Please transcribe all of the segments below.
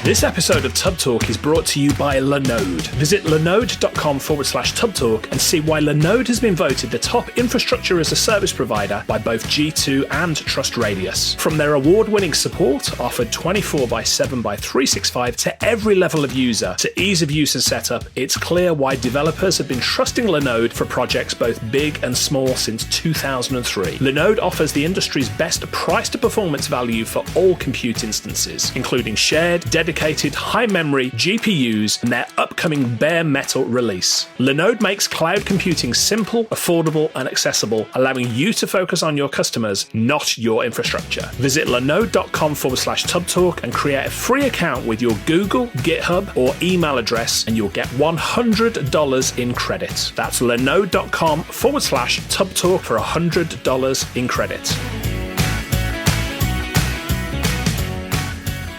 This episode of Tub Talk is brought to you by Linode. Visit linode.com/tubtalk and see why Linode has been voted the top infrastructure as a service provider by both G2 and TrustRadius. From their award-winning support, offered 24/7/365 to every level of user, to ease of use and setup, it's clear why developers have been trusting Linode for projects both big and small since 2003. Linode offers the industry's best price-to-performance value for all compute instances, including shared, dedicated, high-memory GPUs and their upcoming bare metal release. Linode makes cloud computing simple, affordable, and accessible, allowing you to focus on your customers, not your infrastructure. Visit linode.com/tubtalk and create a free account with your Google, GitHub, or email address, and you'll get $100 in credit. That's linode.com/tubtalk for $100 in credit.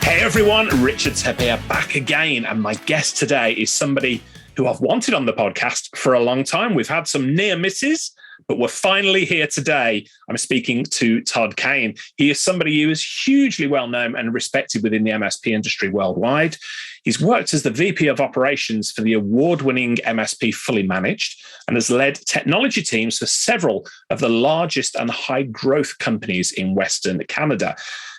Hey everyone, Richard Tepp here, back again, and my guest today is somebody who I've wanted on the podcast for a long time. We've had some near misses, but we're finally here today. I'm speaking to Todd Kane. He is somebody who is hugely well known and respected within the MSP industry worldwide. He's worked as the VP of Operations for the award-winning MSP Fully Managed and has led technology teams for several of the largest and high-growth companies in Western Canada.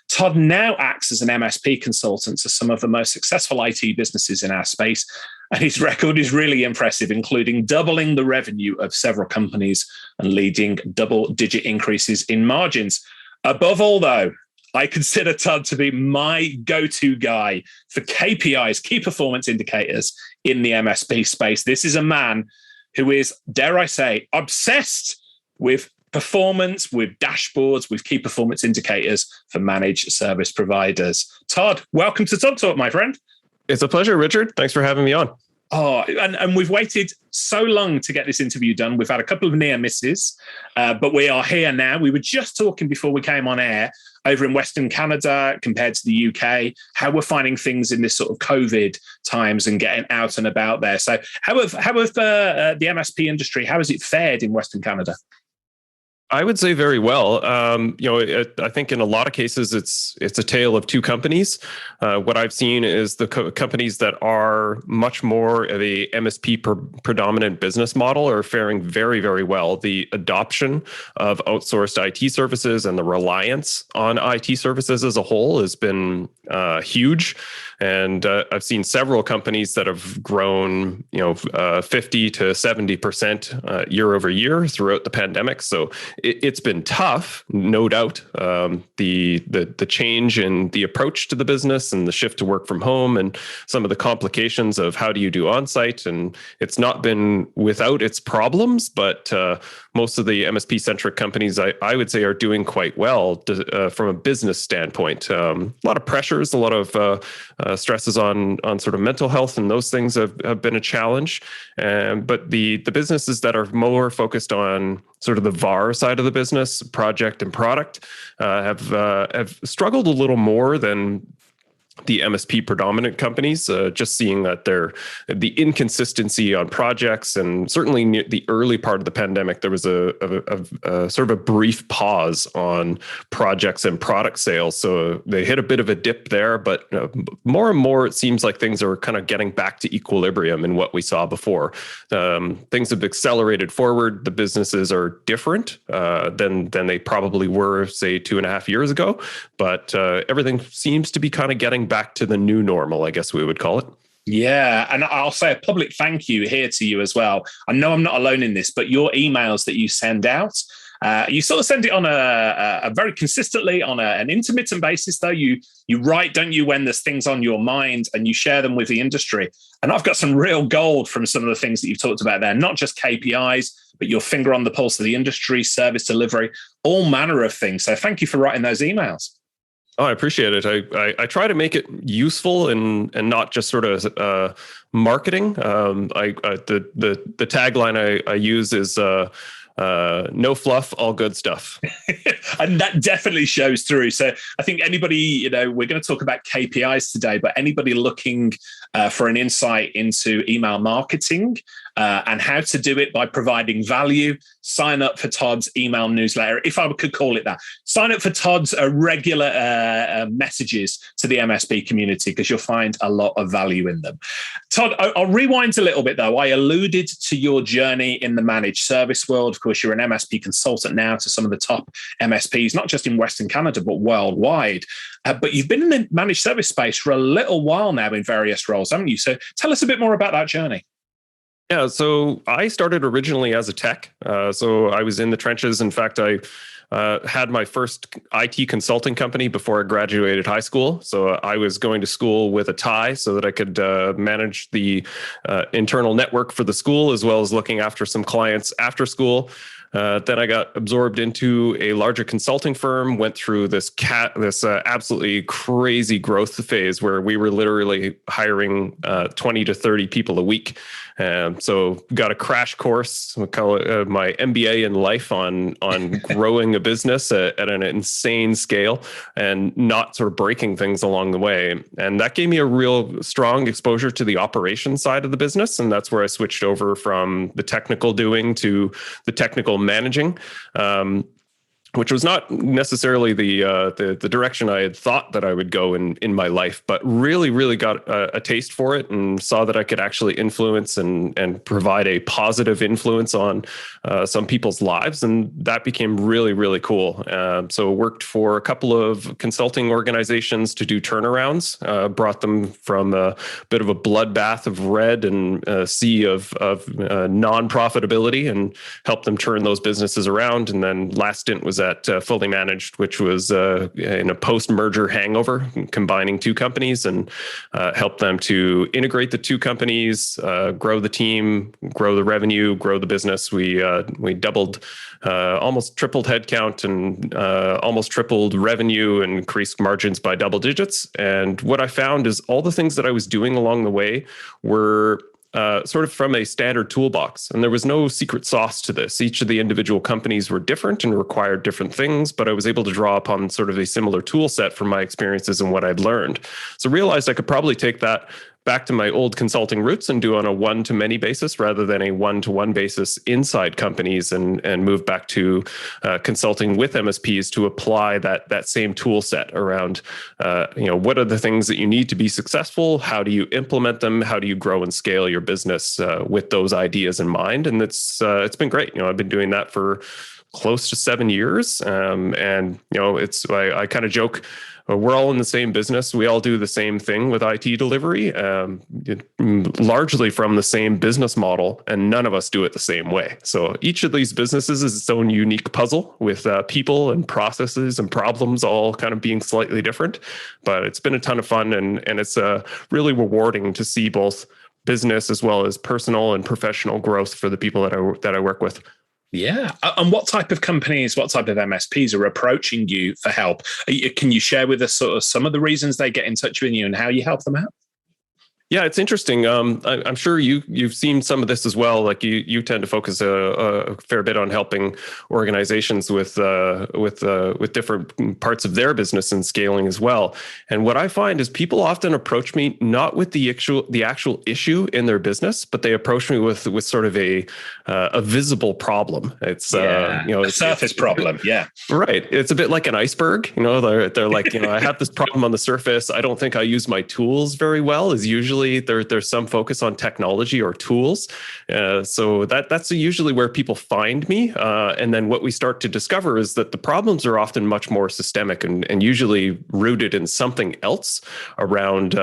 Todd now acts as an MSP consultant to some of the most successful IT businesses in our space, and his record is really impressive, including doubling the revenue of several companies and leading double-digit increases in margins. Above all, though, I consider Todd to be my go-to guy for KPIs, key performance indicators in the MSP space. This is a man who is, dare I say, obsessed with performance, with dashboards, with key performance indicators for managed service providers. Todd, welcome to Tub Talk, my friend. It's a pleasure, Richard. Thanks for having me on. Oh, and we've waited so long to get this interview done. We've had a couple of near misses, but we are here now. We were just talking before we came on air over in Western Canada compared to the UK, how we're finding things in this sort of COVID times and getting out and about there. So how have the MSP industry, how has it fared in Western Canada? I would say very well. I think in a lot of cases, it's a tale of two companies. What I've seen is the companies that are much more of a MSP predominant business model are faring very, very well. The adoption of outsourced IT services and the reliance on IT services as a whole has been huge. And I've seen several companies that have grown, 50 to 70% year over year throughout the pandemic. So it's been tough, no doubt. The change in the approach to the business and the shift to work from home and some of the complications of how do you do onsite, and it's not been without its problems. But most of the MSP centric companies, I would say, are doing quite well from a business standpoint. A lot of pressures, a lot of stresses on sort of mental health, and those things have been a challenge. But the businesses that are more focused on sort of the VAR side of the business, project and product, have struggled a little more than the MSP predominant companies, just seeing that the inconsistency on projects, and certainly near the early part of the pandemic, there was a sort of a brief pause on projects and product sales. So they hit a bit of a dip there, but more and more, it seems like things are kind of getting back to equilibrium in what we saw before. Things have accelerated forward. The businesses are different than they probably were, say, 2.5 years ago, but everything seems to be kind of getting back to the new normal, I guess we would call it. Yeah, and I'll say a public thank you here to you as well. I know I'm not alone in this, but your emails that you send out, you sort of send it on a very consistently on an intermittent basis, though. You write, don't you, when there's things on your mind, and you share them with the industry. And I've got some real gold from some of the things that you've talked about there, not just KPIs, but your finger on the pulse of the industry, service delivery, all manner of things. So thank you for writing those emails. Oh, I appreciate it. I try to make it useful and not just sort of marketing. The tagline I use is no fluff, all good stuff. And that definitely shows through. So I think anybody, we're going to talk about KPIs today, but anybody looking for an insight into email marketing, and how to do it by providing value, sign up for Todd's email newsletter, if I could call it that. Sign up for Todd's regular messages to the MSP community, because you'll find a lot of value in them. Todd, I'll rewind a little bit, though. I alluded to your journey in the managed service world. Of course, you're an MSP consultant now to some of the top MSPs, not just in Western Canada, but worldwide. But you've been in the managed service space for a little while now in various roles, haven't you? So tell us a bit more about that journey. Yeah, so I started originally as a tech. So I was in the trenches. In fact, I had my first IT consulting company before I graduated high school. So I was going to school with a tie so that I could manage the internal network for the school, as well as looking after some clients after school. Then I got absorbed into a larger consulting firm, went through this absolutely crazy growth phase where we were literally hiring 20 to 30 people a week. So got a crash course, we call it my MBA in life on growing a business at an insane scale and not sort of breaking things along the way. And that gave me a real strong exposure to the operations side of the business. And that's where I switched over from the technical doing to the technical managing. Which was not necessarily the direction I had thought that I would go in my life, but really got a taste for it and saw that I could actually influence and provide a positive influence on some people's lives. And that became really cool. So worked for a couple of consulting organizations to do turnarounds, brought them from a bit of a bloodbath of red and a sea of non-profitability and helped them turn those businesses around. And then last stint was at Fully Managed, which was in a post-merger hangover, combining two companies, and helped them to integrate the two companies, grow the team, grow the revenue, grow the business. We doubled, almost tripled headcount, and almost tripled revenue, and increased margins by double digits. And what I found is all the things that I was doing along the way were sort of from a standard toolbox. And there was no secret sauce to this. Each of the individual companies were different and required different things, but I was able to draw upon sort of a similar tool set from my experiences and what I'd learned. So realized I could probably take that back to my old consulting roots and do on a one-to-many basis rather than a one-to-one basis inside companies, and move back to consulting with MSPs to apply that same tool set around, what are the things that you need to be successful? How do you implement them? How do you grow and scale your business with those ideas in mind? And it's been great. I've been doing that for close to 7 years. I kind of joke, we're all in the same business. We all do the same thing with IT delivery, largely from the same business model, and none of us do it the same way. So each of these businesses is its own unique puzzle with people and processes and problems all kind of being slightly different. But it's been a ton of fun, and it's really rewarding to see both business as well as personal and professional growth for the people that I work with. Yeah. And what type of companies, what type of MSPs are approaching you for help? Can you share with us sort of some of the reasons they get in touch with you and how you help them out? Yeah, it's interesting. I'm sure you've seen some of this as well. Like you tend to focus a fair bit on helping organizations with different parts of their business and scaling as well. And what I find is people often approach me not with the actual issue in their business, but they approach me with sort of a visible problem. It's a surface problem. Yeah, right. It's a bit like an iceberg. They're like, I have this problem on the surface. I don't think I use my tools very well. Is usually there's some focus on technology or tools. So that's usually where people find me. And then what we start to discover is that the problems are often much more systemic and usually rooted in something else around,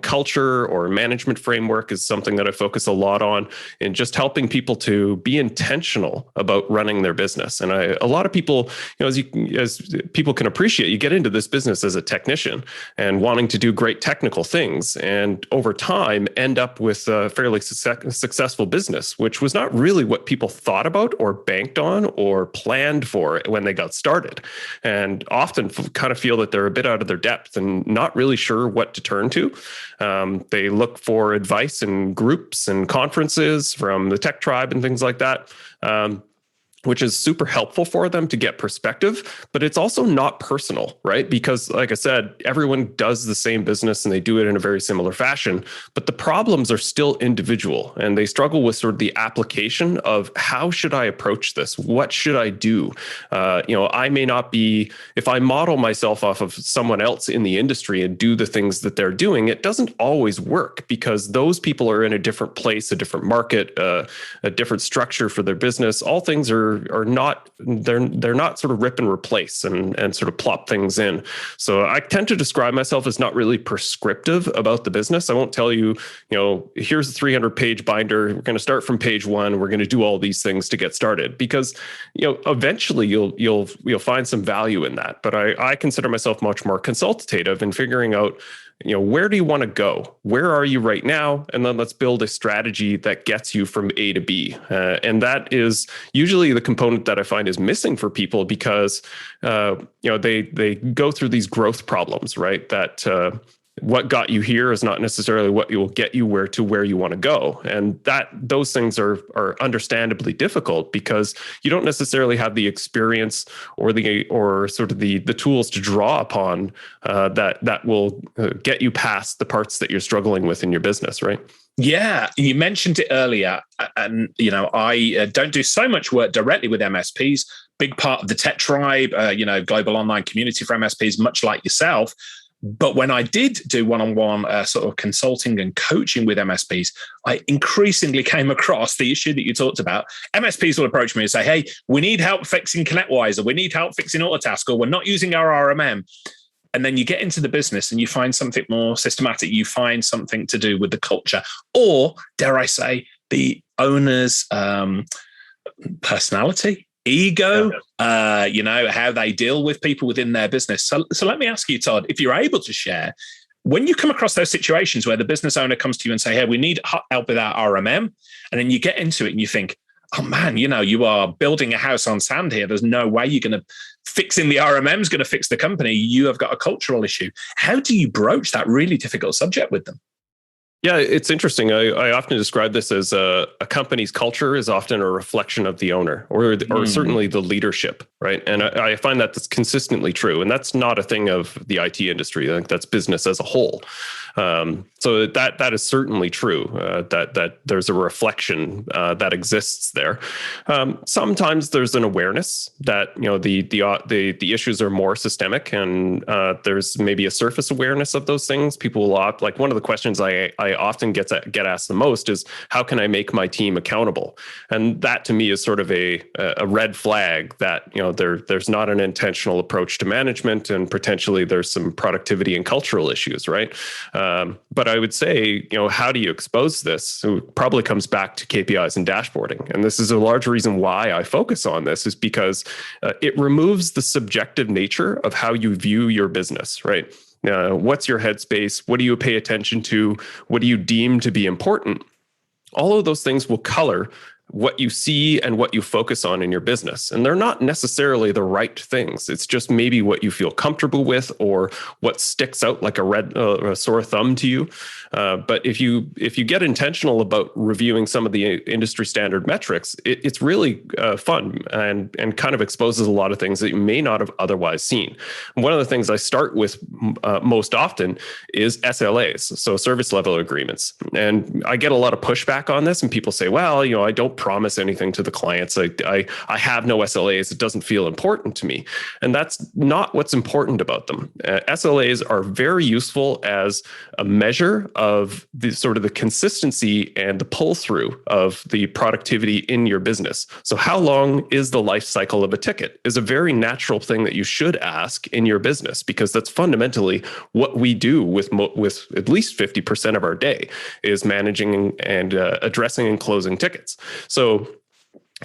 culture or management framework is something that I focus a lot on, and just helping people to be intentional about running their business. And a lot of people, as people can appreciate, you get into this business as a technician and wanting to do great technical things, and over time end up with a fairly successful business, which was not really what people thought about or banked on or planned for when they got started, and often kind of feel that they're a bit out of their depth and not really sure what to turn to. They look for advice in groups and conferences from the tech tribe and things like that. which is super helpful for them to get perspective, but it's also not personal, right? Because like I said, everyone does the same business and they do it in a very similar fashion, but the problems are still individual and they struggle with sort of the application of how should I approach this? What should I do? I may not be, if I model myself off of someone else in the industry and do the things that they're doing, it doesn't always work because those people are in a different place, a different market, a different structure for their business. All things are not, they're not sort of rip and replace and sort of plop things in. So I tend to describe myself as not really prescriptive about the business. I won't tell you, here's a 300-page binder. We're going to start from page 1. We're going to do all these things to get started because, eventually you'll find some value in that. But I consider myself much more consultative in figuring out, where do you want to go? Where are you right now? And then let's build a strategy that gets you from A to B. And that is usually the component that I find is missing for people because, they go through these growth problems, right? That what got you here is not necessarily what will get you where you want to go. And those things are understandably difficult because you don't necessarily have the experience or sort of the tools to draw upon that will get you past the parts that you're struggling with in your business, right? Yeah, you mentioned it earlier, and I don't do so much work directly with MSPs. Big part of the tech tribe, global online community for MSPs, much like yourself. But when I did do one-on-one sort of consulting and coaching with MSPs, I increasingly came across the issue that you talked about. MSPs will approach me and say, hey, we need help fixing ConnectWise, or we need help fixing Autotask, or we're not using our RMM. And then you get into the business and you find something more systematic. You find something to do with the culture, or dare I say, the owner's personality, ego, how they deal with people within their business. So let me ask you, Todd, if you're able to share, when you come across those situations where the business owner comes to you and say, hey, we need help with our RMM, and then you get into it and you think, oh man, you are building a house on sand here. There's no way you're going to fixing the RMM is going to fix the company. You have got a cultural issue. How do you broach that really difficult subject with them? Yeah, it's interesting. I often describe this as a company's culture is often a reflection of the owner or certainly the leadership, right? And I find that that's consistently true. And that's not a thing of the IT industry. I think that's business as a whole. So that is certainly true, that there's a reflection that exists there. Sometimes there's an awareness that the issues are more systemic, and there's maybe a surface awareness of those things. People will opt, like one of the questions I often get asked the most is, how can I make my team accountable? And that to me is sort of a red flag that there's not an intentional approach to management, and potentially there's some productivity and cultural issues, right? But I would say, how do you expose this? It probably comes back to KPIs and dashboarding. And this is a large reason why I focus on this, is because it removes the subjective nature of how you view your business, right? What's your headspace? What do you pay attention to? What do you deem to be important? All of those things will color what you see and what you focus on in your business. And they're not necessarily the right things. It's just maybe what you feel comfortable with, or what sticks out like a sore thumb to you. But if you get intentional about reviewing some of the industry standard metrics, it's really fun and kind of exposes a lot of things that you may not have otherwise seen. And one of the things I start with most often is SLAs, so service level agreements. And I get a lot of pushback on this, and people say, well, I don't promise anything to the clients. I have no SLAs. It doesn't feel important to me. And that's not what's important about them. SLAs are very useful as a measure of the sort of the consistency and the pull through of the productivity in your business. So how long is the life cycle of a ticket is a very natural thing that you should ask in your business, because that's fundamentally what we do with at least 50% of our day, is managing and addressing and closing tickets. So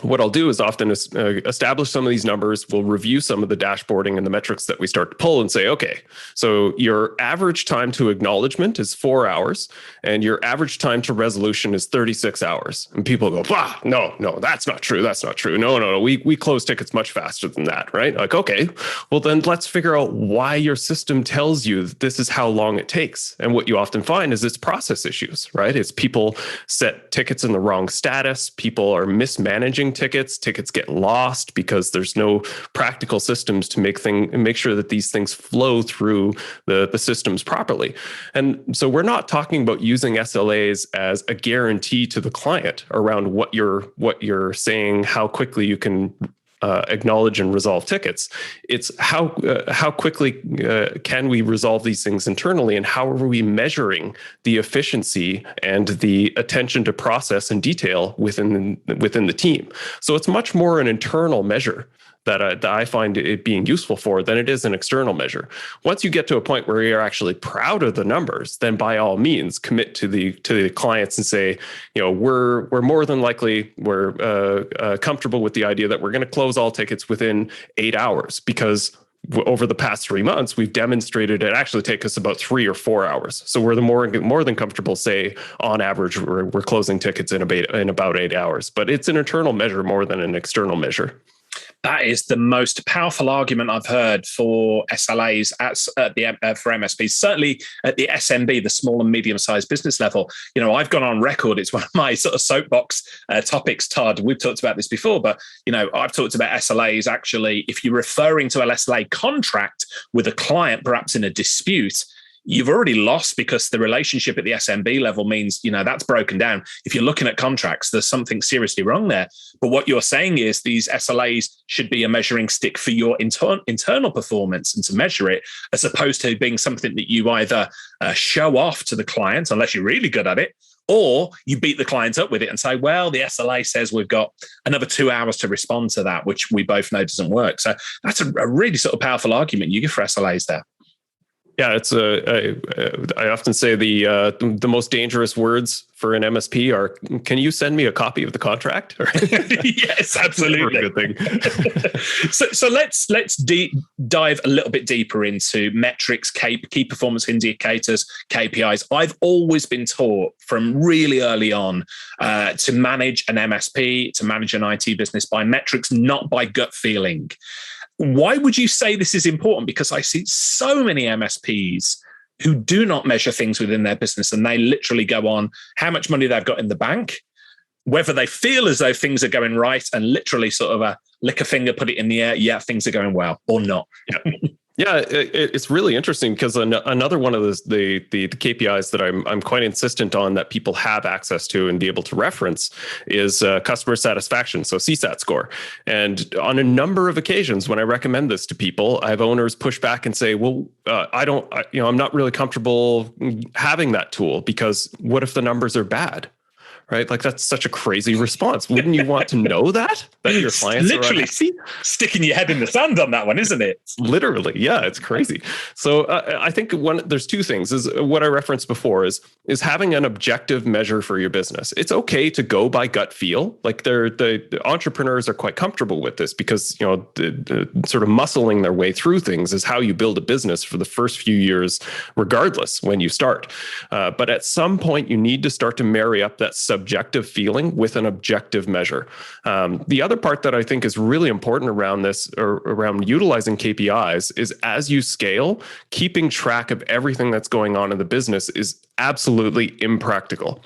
what I'll do is often establish some of these numbers. We'll review some of the dashboarding and the metrics that we start to pull and say, okay, so your average time to acknowledgement is 4 hours and your average time to resolution is 36 hours. And people go, no, that's not true. That's not true. No. We close tickets much faster than that, right? Like, okay, well then let's figure out why your system tells you that this is how long it takes. And what you often find is it's process issues, right? It's people set tickets in the wrong status. People are mismanaging managing tickets. Tickets get lost because there's no practical systems to make sure that these things flow through the systems properly. And so we're not talking about using SLAs as a guarantee to the client around what you're saying, how quickly you can acknowledge and resolve tickets. It's how quickly can we resolve these things internally, and how are we measuring the efficiency and the attention to process and detail within the team. So it's much more an internal measure that I find it being useful for than it is an external measure. Once you get to a point where you're actually proud of the numbers, then by all means commit to the clients and say, we're more than likely comfortable with the idea that we're going to close all tickets within 8 hours, because over the past 3 months, we've demonstrated it actually take us about 3 or 4 hours. So we're more than comfortable, say, on average, we're closing tickets in about 8 hours. But it's an internal measure more than an external measure. That is the most powerful argument I've heard for SLAs for MSPs, certainly at the SMB, the small and medium-sized business level. I've gone on record. It's one of my sort of soapbox topics, Todd. We've talked about this before, but I've talked about SLAs. Actually, if you're referring to an SLA contract with a client, perhaps in a dispute, you've already lost, because the relationship at the SMB level means, that's broken down. If you're looking at contracts, there's something seriously wrong there. But what you're saying is these SLAs should be a measuring stick for your internal performance and to measure it, as opposed to being something that you either show off to the client, unless you're really good at it, or you beat the client up with it and say, well, the SLA says we've got another 2 hours to respond to that, which we both know doesn't work. So that's a really sort of powerful argument you give for SLAs there. Yeah, it's I often say the most dangerous words for an MSP are, "Can you send me a copy of the contract?" Yes, absolutely. Good thing. So let's dive a little bit deeper into metrics, key performance indicators, KPIs. I've always been taught from really early on to manage an MSP, to manage an IT business by metrics, not by gut feeling. Why would you say this is important? Because I see so many MSPs who do not measure things within their business, and they literally go on how much money they've got in the bank, whether they feel as though things are going right, and literally sort of lick a finger, put it in the air. Yeah, things are going well, or not. Yeah. Yeah, it's really interesting, because another one of the KPIs that I'm quite insistent on that people have access to and be able to reference is customer satisfaction, so CSAT score. And on a number of occasions, when I recommend this to people, I have owners push back and say, "Well, I'm not really comfortable having that tool, because what if the numbers are bad?" Right? Like, that's such a crazy response. Wouldn't you want to know that your clients literally sticking your head in the sand on that one, isn't it? Literally. Yeah, it's crazy. So I think there's two things. Is what I referenced before is having an objective measure for your business. It's okay to go by gut feel. Like, the entrepreneurs are quite comfortable with this, because the sort of muscling their way through things is how you build a business for the first few years, regardless when you start. But at some point, you need to start to marry up that subjective feeling with an objective measure. The other part that I think is really important around this, or around utilizing KPIs, is as you scale, keeping track of everything that's going on in the business is absolutely impractical.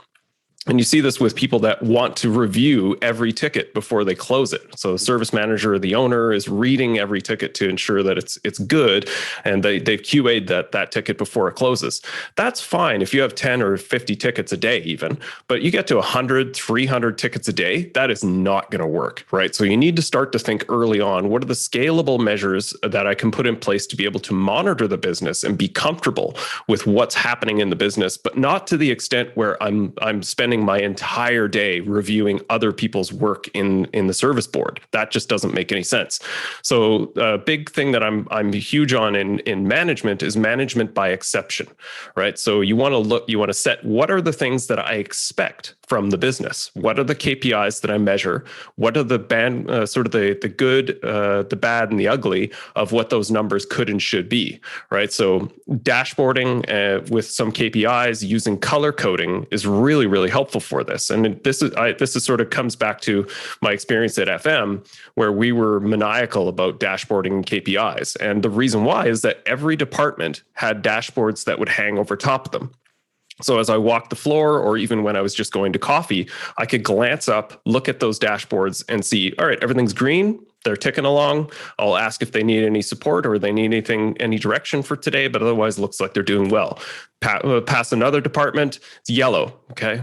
And you see this with people that want to review every ticket before they close it. So the service manager or the owner is reading every ticket to ensure that it's good, and they've QA'd that ticket before it closes. That's fine if you have 10 or 50 tickets a day even, but you get to 100, 300 tickets a day, that is not going to work, right? So you need to start to think early on, what are the scalable measures that I can put in place to be able to monitor the business and be comfortable with what's happening in the business, but not to the extent where I'm spending my entire day reviewing other people's work in the service board. That just doesn't make any sense. So a big thing that I'm huge on in management is management by exception, right? So you want to set, what are the things that I expect from the business? What are the KPIs that I measure? What are the the good, the bad, and the ugly of what those numbers could and should be, right? So dashboarding with some KPIs using color coding is really, really helpful for this. And this is sort of comes back to my experience at FM, where we were maniacal about dashboarding and KPIs. And the reason why is that every department had dashboards that would hang over top of them. So as I walked the floor, or even when I was just going to coffee, I could glance up, look at those dashboards and see, all right, everything's green. They're ticking along. I'll ask if they need any support or they need any direction for today, but otherwise it looks like they're doing well. Pass another department, it's yellow. Okay.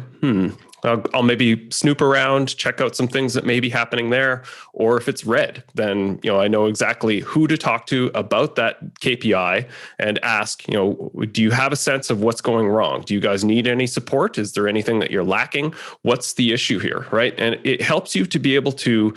I'll maybe snoop around, check out some things that may be happening there. Or if it's red, then I know exactly who to talk to about that KPI and ask, do you have a sense of what's going wrong? Do you guys need any support? Is there anything that you're lacking? What's the issue here, right? And it helps you to be able to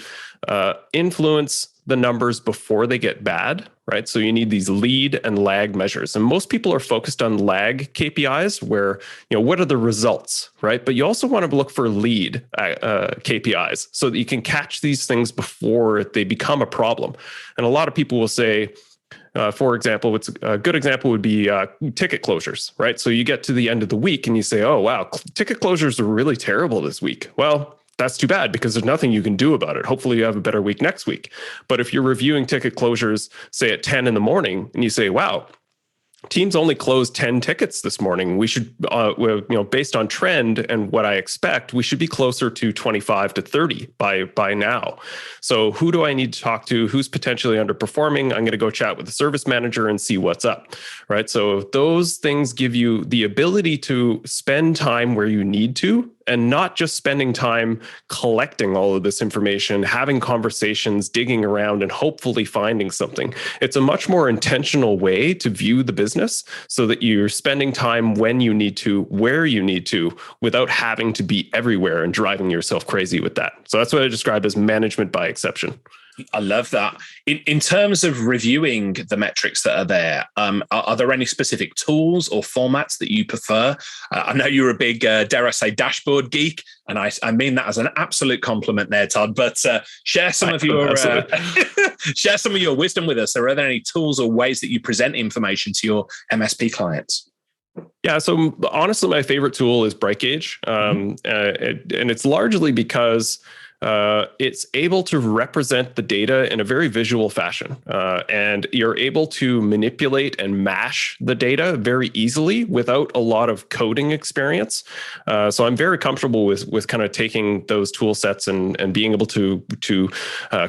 influence the numbers before they get bad, right? So you need these lead and lag measures. And most people are focused on lag KPIs where, what are the results, right? But you also want to look for lead KPIs so that you can catch these things before they become a problem. And a lot of people will say, for example, what's a good example would be ticket closures, right? So you get to the end of the week and you say, oh, wow, ticket closures are really terrible this week. Well, that's too bad because there's nothing you can do about it. Hopefully you have a better week next week. But if you're reviewing ticket closures, say at 10 in the morning, and you say, wow, teams only closed 10 tickets this morning. We should, based on trend and what I expect, we should be closer to 25 to 30 by now. So who do I need to talk to? Who's potentially underperforming? I'm going to go chat with the service manager and see what's up, right? So those things give you the ability to spend time where you need to, and not just spending time collecting all of this information, having conversations, digging around, and hopefully finding something. It's a much more intentional way to view the business so that you're spending time when you need to, where you need to, without having to be everywhere and driving yourself crazy with that. So that's what I describe as management by exception. I love that. In terms of reviewing the metrics that are there, are there any specific tools or formats that you prefer? I know you're a big, dare I say, dashboard geek, and I mean that as an absolute compliment there, Todd. But share some of your share some of your wisdom with us. Are there any tools or ways that you present information to your MSP clients? Yeah, so honestly, my favorite tool is BrightGauge, and it's largely because it's able to represent the data in a very visual fashion. And you're able to manipulate and mash the data very easily without a lot of coding experience. So I'm very comfortable with kind of taking those tool sets and being able to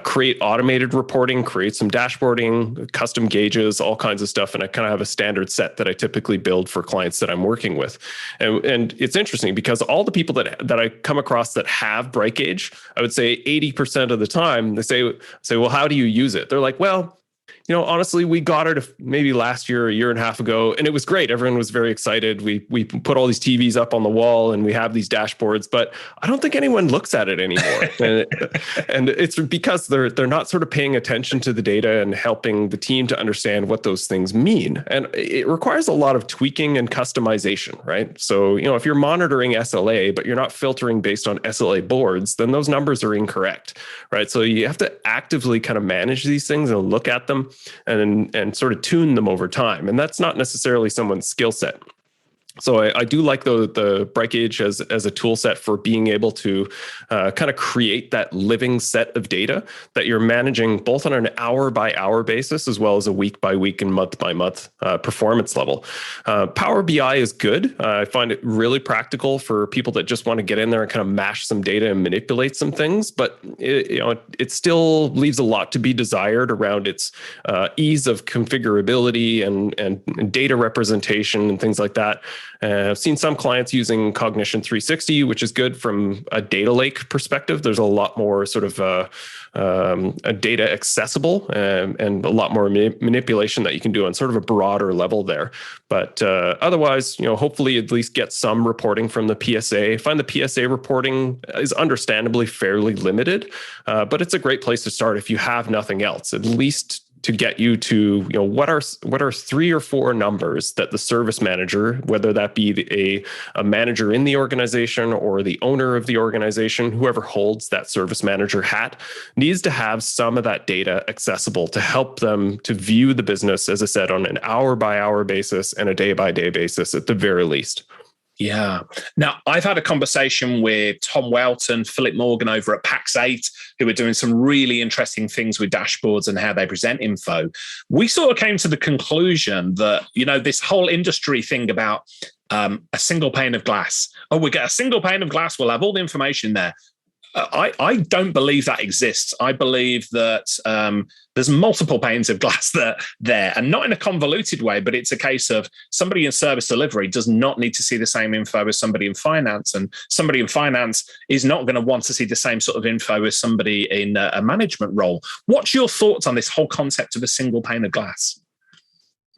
create automated reporting, create some dashboarding, custom gauges, all kinds of stuff. And I kind of have a standard set that I typically build for clients that I'm working with. And it's interesting because all the people that I come across that have BrightGauge, I would say 80% of the time they say, well, how do you use it? They're like, well, honestly, we got it maybe last year, a year and a half ago, and it was great. Everyone was very excited. We put all these TVs up on the wall and we have these dashboards, but I don't think anyone looks at it anymore. and it's because they're not sort of paying attention to the data and helping the team to understand what those things mean. And it requires a lot of tweaking and customization, right? So, if you're monitoring SLA, but you're not filtering based on SLA boards, then those numbers are incorrect, right? So you have to actively kind of manage these things and look at them and sort of tune them over time. And that's not necessarily someone's skill set. So I do like the BrightGauge as a tool set for being able to kind of create that living set of data that you're managing both on an hour by hour basis as well as a week by week and month by month performance level. Power BI is good. I find it really practical for people that just want to get in there and kind of mash some data and manipulate some things, but it still leaves a lot to be desired around its ease of configurability and data representation and things like that. I've seen some clients using Cognition 360, which is good from a data lake perspective. There's a lot more sort of a data accessible and a lot more manipulation that you can do on sort of a broader level there. But otherwise, hopefully at least get some reporting from the PSA. I find the PSA reporting is understandably fairly limited, but it's a great place to start if you have nothing else, at least to get you to, what are 3 or 4 numbers that the service manager, whether that be a manager in the organization or the owner of the organization, whoever holds that service manager hat, needs to have some of that data accessible to help them to view the business, as I said, on an hour by hour basis and a day by day basis at the very least. Yeah. Now, I've had a conversation with Tom Welton, Philip Morgan over at PAX8, who are doing some really interesting things with dashboards and how they present info. We sort of came to the conclusion that, this whole industry thing about a single pane of glass. Oh, we get a single pane of glass, we'll have all the information there. I don't believe that exists. I believe that there's multiple panes of glass there, and not in a convoluted way, but it's a case of somebody in service delivery does not need to see the same info as somebody in finance, and somebody in finance is not going to want to see the same sort of info as somebody in a management role. What's your thoughts on this whole concept of a single pane of glass?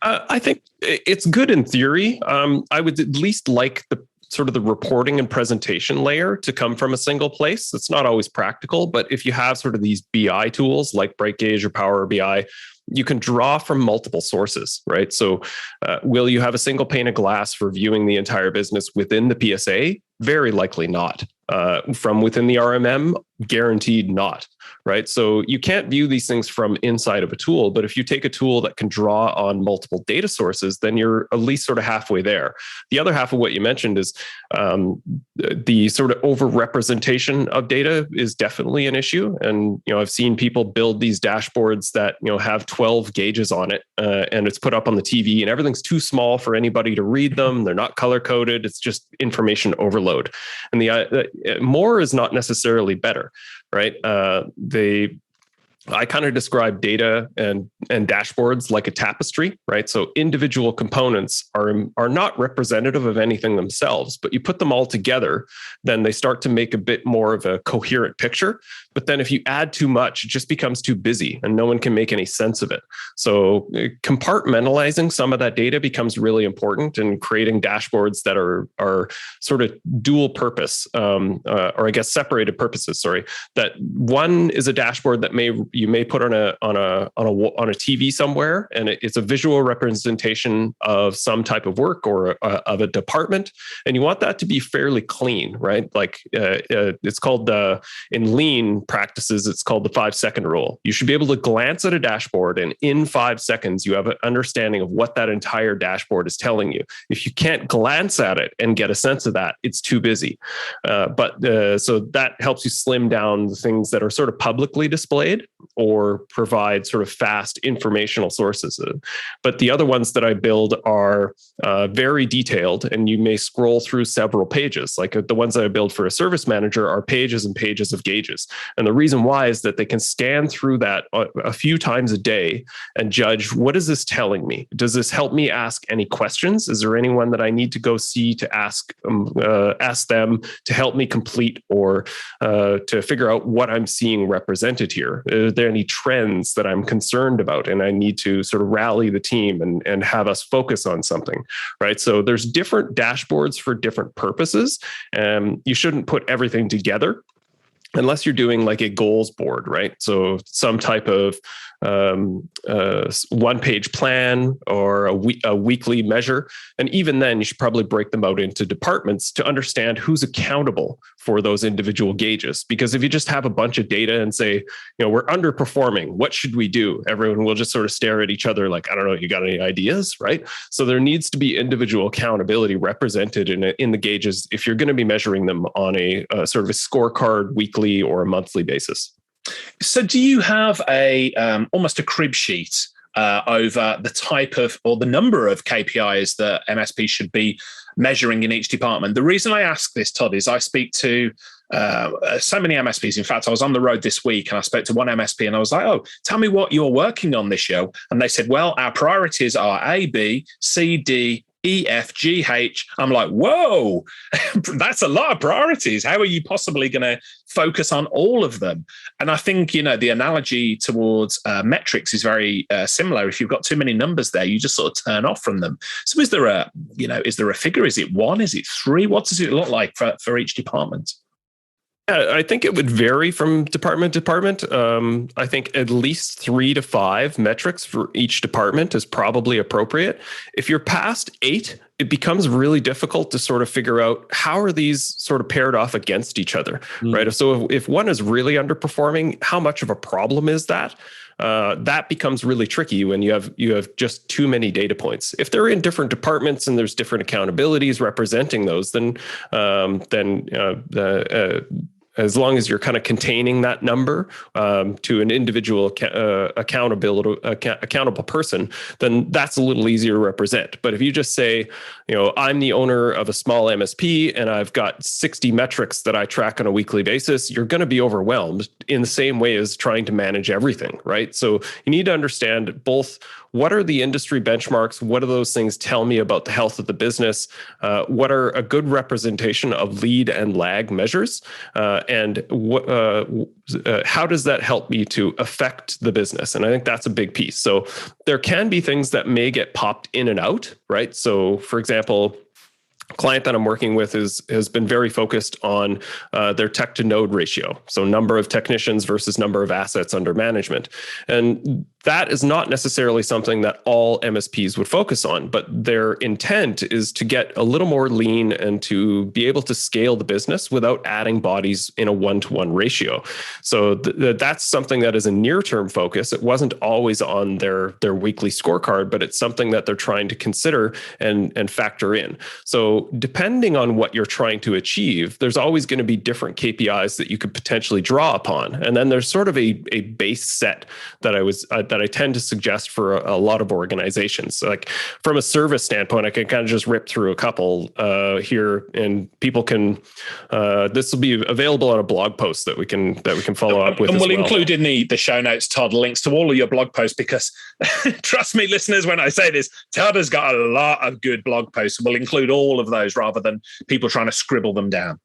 I think it's good in theory. I would at least like the sort of the reporting and presentation layer to come from a single place. It's not always practical, but if you have sort of these BI tools like BrightGauge or Power BI, you can draw from multiple sources, right? So will you have a single pane of glass for viewing the entire business within the PSA? Very likely not. From within the RMM, guaranteed not, right? So you can't view these things from inside of a tool, but if you take a tool that can draw on multiple data sources, then you're at least sort of halfway there. The other half of what you mentioned is the sort of over-representation of data is definitely an issue. And, I've seen people build these dashboards that, have 12 gauges on it, and it's put up on the TV, and everything's too small for anybody to read them. They're not color-coded. It's just information overload. And more is not necessarily better, right? I kind of describe data and dashboards like a tapestry, right? So individual components are not representative of anything themselves, but you put them all together, then they start to make a bit more of a coherent picture. But then if you add too much, it just becomes too busy and no one can make any sense of it. So compartmentalizing some of that data becomes really important, and creating dashboards that are sort of dual purpose, or I guess separated purposes. Sorry, that one is a dashboard that you may put on a TV somewhere, and it's a visual representation of some type of work or of a department, and you want that to be fairly clean, right? Like it's called in lean practices, it's called the 5-second rule. You should be able to glance at a dashboard, and in 5 seconds, you have an understanding of what that entire dashboard is telling you. If you can't glance at it and get a sense of that, it's too busy. So that helps you slim down the things that are sort of publicly displayed or provide sort of fast informational sources. But the other ones that I build are very detailed, and you may scroll through several pages. Like the ones that I build for a service manager are pages and pages of gauges. And the reason why is that they can scan through that a few times a day and judge, what is this telling me? Does this help me ask any questions? Is there anyone that I need to go see to ask them to help me complete or to figure out what I'm seeing represented here? Are there any trends that I'm concerned about and I need to sort of rally the team and have us focus on something, right? So there's different dashboards for different purposes. You shouldn't put everything together unless you're doing like a goals board, right? So some type of one-page plan or a weekly measure. And even then, you should probably break them out into departments to understand who's accountable for those individual gauges. Because if you just have a bunch of data and say, we're underperforming, what should we do? Everyone will just sort of stare at each other like, I don't know, you got any ideas, right? So there needs to be individual accountability represented in the gauges if you're going to be measuring them on a sort of a scorecard weekly or a monthly basis. So do you have a almost a crib sheet over the type of or the number of KPIs that MSP should be measuring in each department? The reason I ask this, Todd, is I speak to so many MSPs. In fact, I was on the road this week and I spoke to one MSP and I was like, oh, tell me what you're working on this year. And they said, well, our priorities are A, B, C, D, E, F, G, H. I'm like, whoa, that's a lot of priorities. How are you possibly going to focus on all of them? And I think, the analogy towards metrics is very similar. If you've got too many numbers there, you just sort of turn off from them. So is there a figure? Is it 1? Is it 3? What does it look like for each department? I think it would vary from department to department. I think at least 3 to 5 metrics for each department is probably appropriate. If you're past 8, it becomes really difficult to sort of figure out how are these sort of paired off against each other, right? So if one is really underperforming, how much of a problem is that? That becomes really tricky when you have just too many data points. If they're in different departments and there's different accountabilities representing those, then as long as you're kind of containing that number to an individual accountable person, then that's a little easier to represent. But if you just say, I'm the owner of a small MSP and I've got 60 metrics that I track on a weekly basis, you're going to be overwhelmed in the same way as trying to manage everything, right? So you need to understand both what are the industry benchmarks? What do those things tell me about the health of the business? What are a good representation of lead and lag measures? And how does that help me to affect the business? And I think that's a big piece. So there can be things that may get popped in and out, right? So for example, client that I'm working with has been very focused on their tech to node ratio. So number of technicians versus number of assets under management. And that is not necessarily something that all MSPs would focus on, but their intent is to get a little more lean and to be able to scale the business without adding bodies in a 1-to-1 ratio. So that's something that is a near-term focus. It wasn't always on their weekly scorecard, but it's something that they're trying to consider and factor in. So depending on what you're trying to achieve, there's always going to be different KPIs that you could potentially draw upon. And then there's sort of a base set that I tend to suggest for a lot of organizations. So like from a service standpoint, I can kind of just rip through a couple here, and people can. This will be available on a blog post that we can follow up with. And we'll include in the show notes, Todd, links to all of your blog posts, because trust me, listeners, when I say this, Todd has got a lot of good blog posts. We'll include all of those rather than people trying to scribble them down.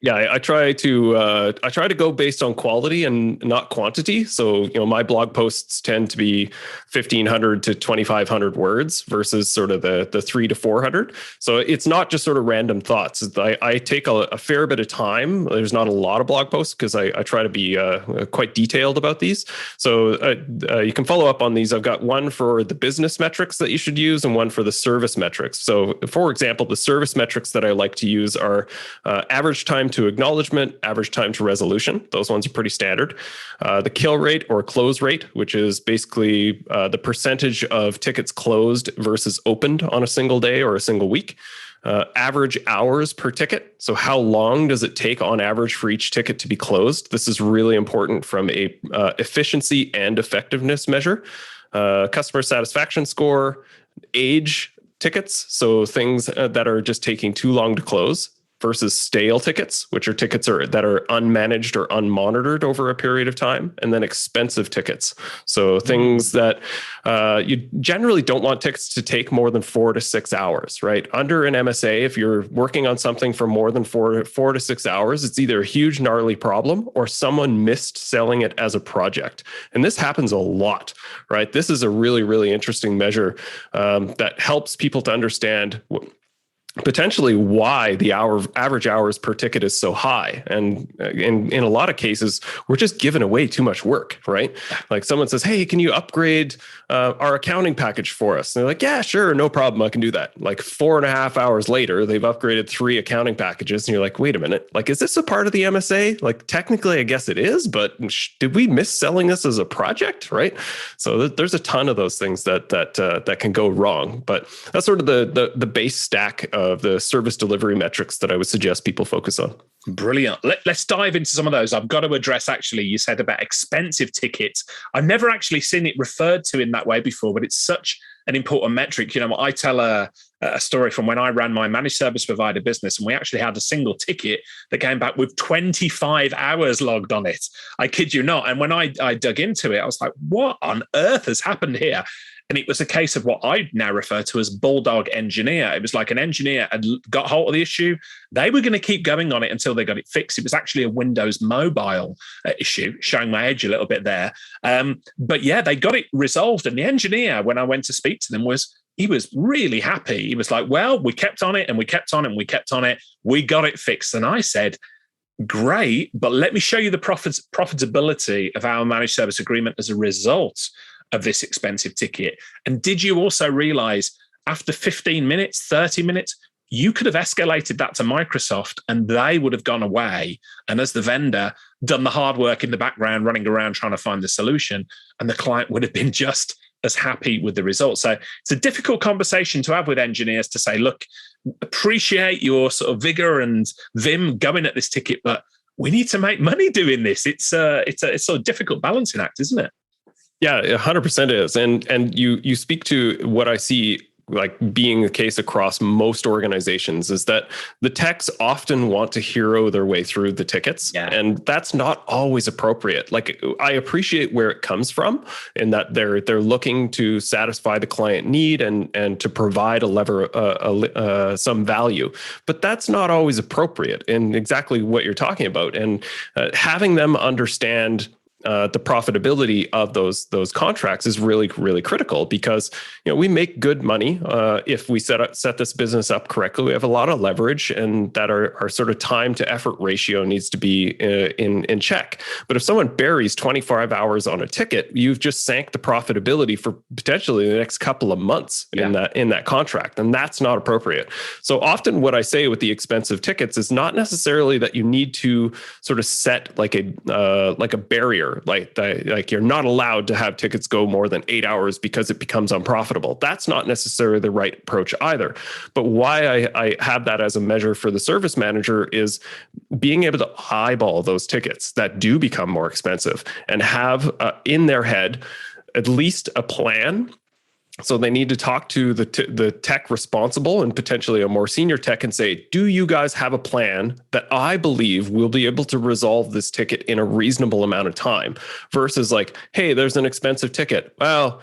Yeah, I try to go based on quality and not quantity. So, my blog posts tend to be 1,500 to 2,500 words versus sort of the 300 to 400. So it's not just sort of random thoughts. I take a fair bit of time. There's not a lot of blog posts because I try to be quite detailed about these. So you can follow up on these. I've got one for the business metrics that you should use and one for the service metrics. So, for example, the service metrics that I like to use are average time to acknowledgement, average time to resolution. Those ones are pretty standard. The kill rate or close rate, which is basically the percentage of tickets closed versus opened on a single day or a single week. Average hours per ticket. So how long does it take on average for each ticket to be closed? This is really important from a efficiency and effectiveness measure. Customer satisfaction score, age tickets. So things that are just taking too long to close, versus stale tickets, which are tickets that are unmanaged or unmonitored over a period of time, and then expensive tickets. So things that you generally don't want tickets to take more than 4 to 6 hours, right? Under an MSA, if you're working on something for more than 4 to 6 hours, it's either a huge gnarly problem or someone missed selling it as a project. And this happens a lot, right? This is a really, really interesting measure that helps people to understand potentially why the average hours per ticket is so high. And in a lot of cases, we're just giving away too much work, right? Like someone says, hey, can you upgrade our accounting package for us? And they're like, yeah, sure, no problem, I can do that. Like 4.5 hours later, they've upgraded 3 accounting packages. And you're like, wait a minute, like, is this a part of the MSA? Like, technically, I guess it is, but did we miss selling this as a project, right? So there's a ton of those things that can go wrong. But that's sort of the base stack of the service delivery metrics that I would suggest people focus on. Brilliant. Let's dive into some of those. I've got to address, actually, you said about expensive tickets. I've never actually seen it referred to in that way before, but it's such an important metric. I tell a story from when I ran my managed service provider business, and we actually had a single ticket that came back with 25 hours logged on it. I kid you not. And when I dug into it, I was like, what on earth has happened here? And it was a case of what I now refer to as bulldog engineer. It was like an engineer had got hold of the issue. They were going to keep going on it until they got it fixed. It was actually a Windows mobile issue, showing my age a little bit there. But yeah, they got it resolved. And the engineer, when I went to speak to them, he was really happy. He was like, well, we kept on it and we kept on it and we kept on it. We got it fixed. And I said, great, but let me show you the profitability of our managed service agreement as a result of this expensive ticket. And did you also realize after 15 minutes, 30 minutes, you could have escalated that to Microsoft and they would have gone away. And as the vendor, done the hard work in the background, running around trying to find the solution. And the client would have been just as happy with the results. So it's a difficult conversation to have with engineers to say, look, appreciate your sort of vigor and vim going at this ticket, but we need to make money doing this. It's a sort of difficult balancing act, isn't it? Yeah, 100% is. And you speak to what I see like being the case across most organizations is that the techs often want to hero their way through the tickets. Yeah. And that's not always appropriate. Like I appreciate where it comes from in that they're looking to satisfy the client need and to provide some value, but that's not always appropriate in exactly what you're talking about. And having them understand the profitability of those contracts is really, really critical because we make good money if we set this business up correctly. We have a lot of leverage, and that our sort of time to effort ratio needs to be in check. But if someone buries 25 hours on a ticket, you've just sank the profitability for potentially the next couple of months in that contract, and that's not appropriate. So often, what I say with the expensive tickets is not necessarily that you need to sort of set like a barrier. Like you're not allowed to have tickets go more than 8 hours because it becomes unprofitable. That's not necessarily the right approach either. But why I have that as a measure for the service manager is being able to eyeball those tickets that do become more expensive and have in their head at least a plan. So they need to talk to the tech responsible and potentially a more senior tech and say, do you guys have a plan that I believe will be able to resolve this ticket in a reasonable amount of time versus like, hey, there's an expensive ticket. Well,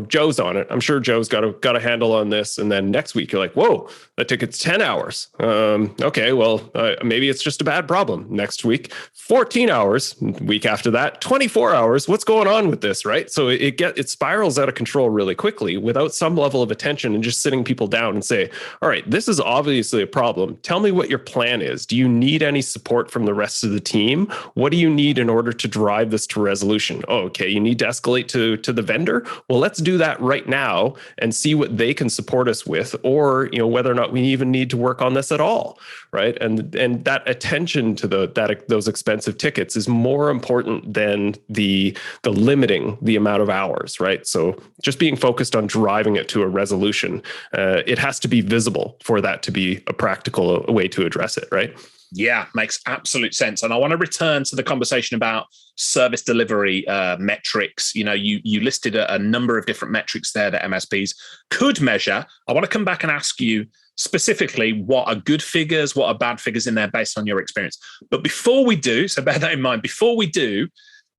Joe's on it. I'm sure Joe's got a handle on this. And then next week you're like, whoa, that ticket's 10 hours. Okay, well, maybe it's just a bad problem. Next week, 14 hours. Week after that, 24 hours. What's going on with this, right? So it spirals out of control really quickly without some level of attention and just sitting people down and say, all right, this is obviously a problem. Tell me what your plan is. Do you need any support from the rest of the team? What do you need in order to drive this to resolution? Oh, okay, you need to escalate to the vendor? Well, let's do that right now and see what they can support us with, or whether or not we even need to work on this at all, right? And that attention to those expensive tickets is more important than the limiting the amount of hours, right? So just being focused on driving it to a resolution, it has to be visible for that to be a practical way to address it, right? Yeah, makes absolute sense. And I want to return to the conversation about service delivery metrics. You listed a number of different metrics there that MSPs could measure. I want to come back and ask you specifically what are good figures, what are bad figures in there based on your experience. But before we do, so bear that in mind,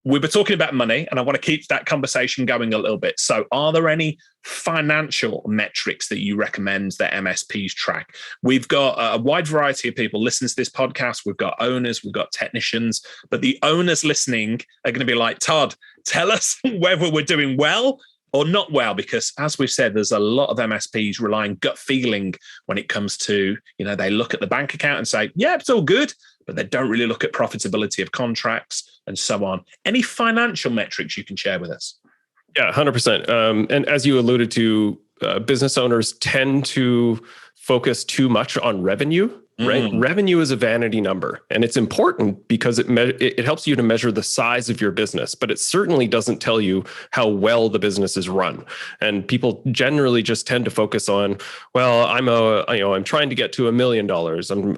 we were talking about money, and I want to keep that conversation going a little bit. So are there any financial metrics that you recommend that MSPs track? We've got a wide variety of people listening to this podcast. We've got owners, we've got technicians, but the owners listening are going to be like, Todd, tell us whether we're doing well or not well, because as we've said, there's a lot of MSPs relying gut feeling when it comes to, they look at the bank account and say, yeah, it's all good, but they don't really look at profitability of contracts and so on. Any financial metrics you can share with us? Yeah, 100%. And as you alluded to, business owners tend to focus too much on revenue. Right? Revenue is a vanity number, and it's important because it helps you to measure the size of your business, but it certainly doesn't tell you how well the business is run. And people generally just tend to focus on, well, I'm trying to get to $1 million.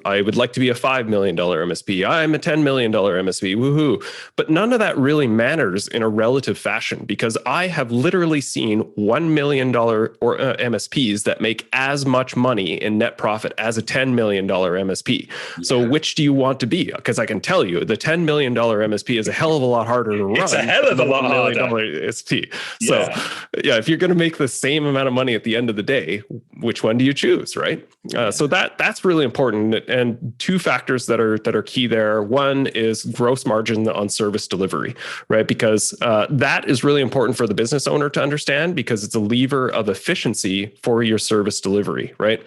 I would like to be a $5 million MSP. I'm a $10 million MSP. Woohoo! But none of that really matters in a relative fashion, because I have literally seen $1 million MSPs that make as much money in net profit as a $10 million MSP. Yeah. So which do you want to be? Because I can tell you the $10 million MSP is a hell of a lot harder to run. It's a hell of a lot harder. MSP. So if you're going to make the same amount of money at the end of the day, which one do you choose, right? So that's really important. And two factors that are key there. One is gross margin on service delivery, right? Because that is really important for the business owner to understand, because it's a lever of efficiency for your service delivery, right?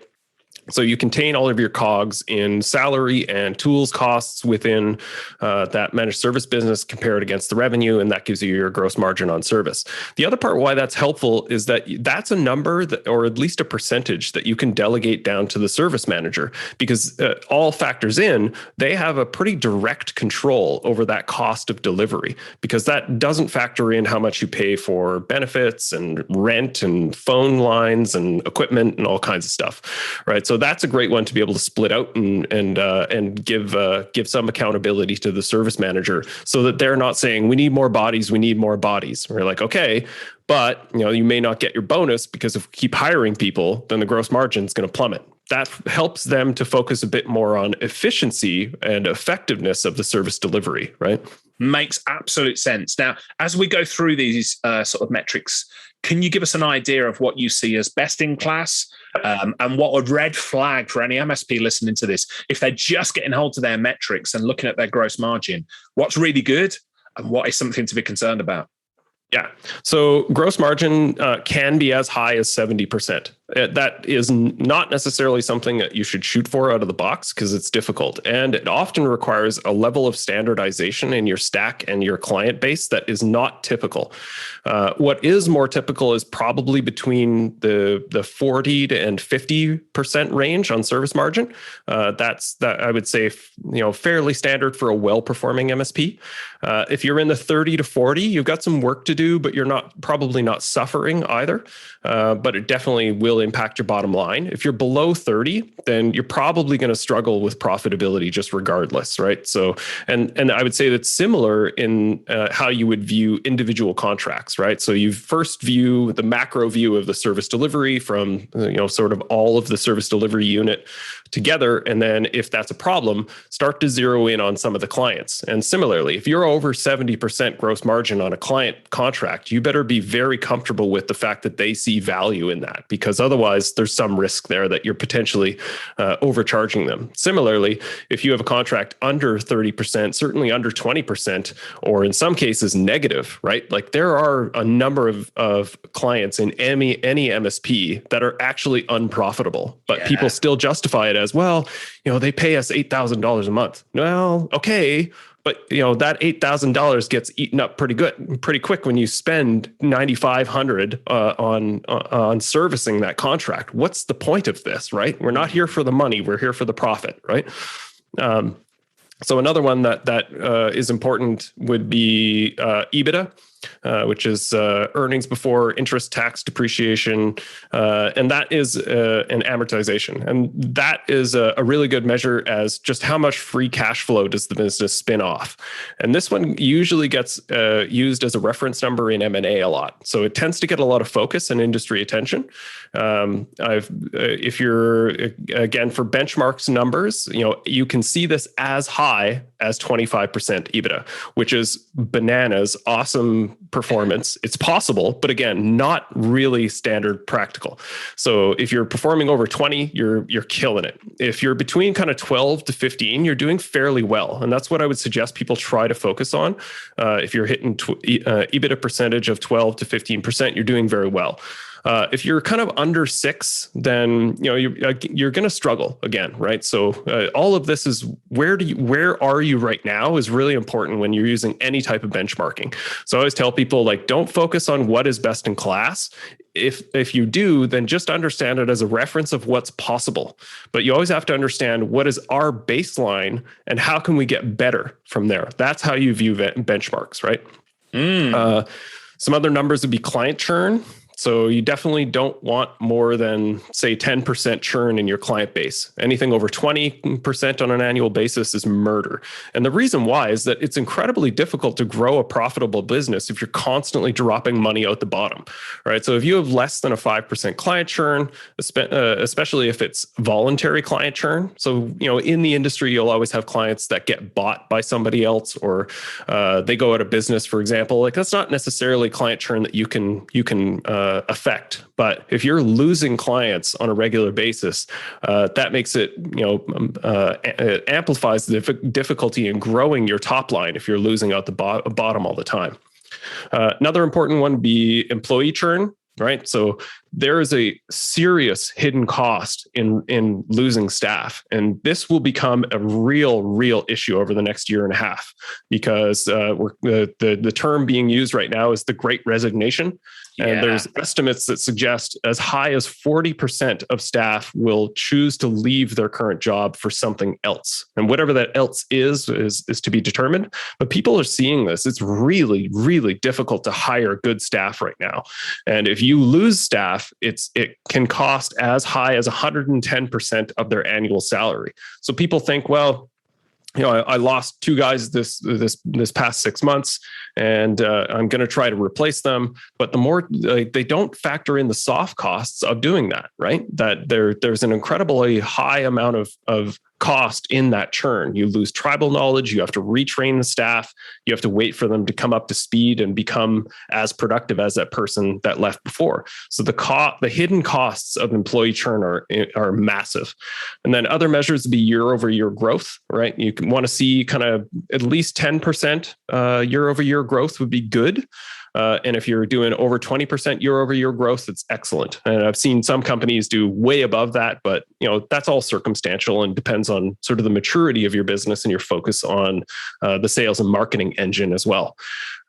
So you contain all of your COGS in salary and tools costs within that managed service business compared against the revenue, and that gives you your gross margin on service. The other part why that's helpful is that that's a number that, or at least a percentage that you can delegate down to the service manager, because all factors in, they have a pretty direct control over that cost of delivery, because that doesn't factor in how much you pay for benefits and rent and phone lines and equipment and all kinds of stuff, right? So that's a great one to be able to split out and give some accountability to the service manager, so that they're not saying we need more bodies. We're like, okay, but you may not get your bonus, because if we keep hiring people, then the gross margin is going to plummet. That helps them to focus a bit more on efficiency and effectiveness of the service delivery, right? Makes absolute sense. Now, as we go through these sort of metrics, can you give us an idea of what you see as best in class, and what a red flag for any MSP listening to this, if they're just getting hold of their metrics and looking at their gross margin, what's really good and what is something to be concerned about? Yeah. So gross margin can be as high as 70%. That is not necessarily something that you should shoot for out of the box, because it's difficult. And it often requires a level of standardization in your stack and your client base that is not typical. What is more typical is probably between the 40 and 50% range on service margin. That I would say, fairly standard for a well-performing MSP. If you're in the 30 to 40, you've got some work to do, but you're probably not suffering either. But it definitely will impact your bottom line. If you're below 30, then you're probably going to struggle with profitability just regardless, right? So, and I would say that's similar in how you would view individual contracts, right? So you first view the macro view of the service delivery from, sort of all of the service delivery unit together. And then if that's a problem, start to zero in on some of the clients. And similarly, if you're over 70% gross margin on a client contract, you better be very comfortable with the fact that they see value in that, because otherwise there's some risk there that you're potentially overcharging them. Similarly, if you have a contract under 30%, certainly under 20%, or in some cases negative, right? Like there are a number of clients in any MSP that are actually unprofitable, but people still justify it as, well, they pay us $8,000 a month. Well, okay. But that $8,000 gets eaten up pretty quick when you spend $9,500 on servicing that contract. What's the point of this, right? We're not here for the money; we're here for the profit, right? So another one that is important would be EBITDA, which is earnings before interest, tax, depreciation, and that is an amortization. And that is a really good measure as just how much free cash flow does the business spin off. And this one usually gets used as a reference number in M&A a lot. So it tends to get a lot of focus and industry attention. If you're, again, for benchmarks numbers, you can see this as high as 25% EBITDA, which is bananas, awesome performance. It's possible, but again, not really standard practical. So if you're performing over 20, you're killing it. If you're between kind of 12 to 15, you're doing fairly well. And that's what I would suggest people try to focus on. If you're hitting EBITDA percentage of 12 to 15%, you're doing very well. If you're kind of under 6, then you're going to struggle again, right? So all of this is where are you right now is really important when you're using any type of benchmarking. So I always tell people, like, don't focus on what is best in class. If you do, then just understand it as a reference of what's possible. But you always have to understand what is our baseline and how can we get better from there. That's how you view benchmarks, right? Some other numbers would be client churn. So you definitely don't want more than, say, 10% churn in your client base. Anything over 20% on an annual basis is murder. And the reason why is that it's incredibly difficult to grow a profitable business if you're constantly dropping money out the bottom, right? So if you have less than a 5% client churn, especially if it's voluntary client churn. So, in the industry, you'll always have clients that get bought by somebody else, or they go out of business, for example. Like, that's not necessarily client churn that you can affect. But if you're losing clients on a regular basis, that makes it, it amplifies the difficulty in growing your top line if you're losing out the bottom all the time. Another important one would be employee churn. right? So there is a serious hidden cost in losing staff. And this will become a real issue over the next year and a half, because the term being used right now is the Great Resignation. And there's estimates that suggest as high as 40% of staff will choose to leave their current job for something else. And whatever that else is to be determined. But people are seeing this. It's really difficult to hire good staff right now. And if you lose staff, it can cost as high as 110% of their annual salary. So people think, well, I lost 2 guys this past 6 months, and I'm going to try to replace them. But the more they don't factor in the soft costs of doing that, right? That there's an incredibly high amount of cost in that churn. You lose tribal knowledge. You have to retrain the staff. You have to wait for them to come up to speed and become as productive as that person that left before. So the hidden costs of employee churn are massive. And then other measures would be year-over-year growth, right? You can want to see kind of at least 10% year-over-year growth would be good. And if you're doing over 20% year-over-year growth, it's excellent. And I've seen some companies do way above that, but that's all circumstantial and depends on sort of the maturity of your business and your focus on the sales and marketing engine as well.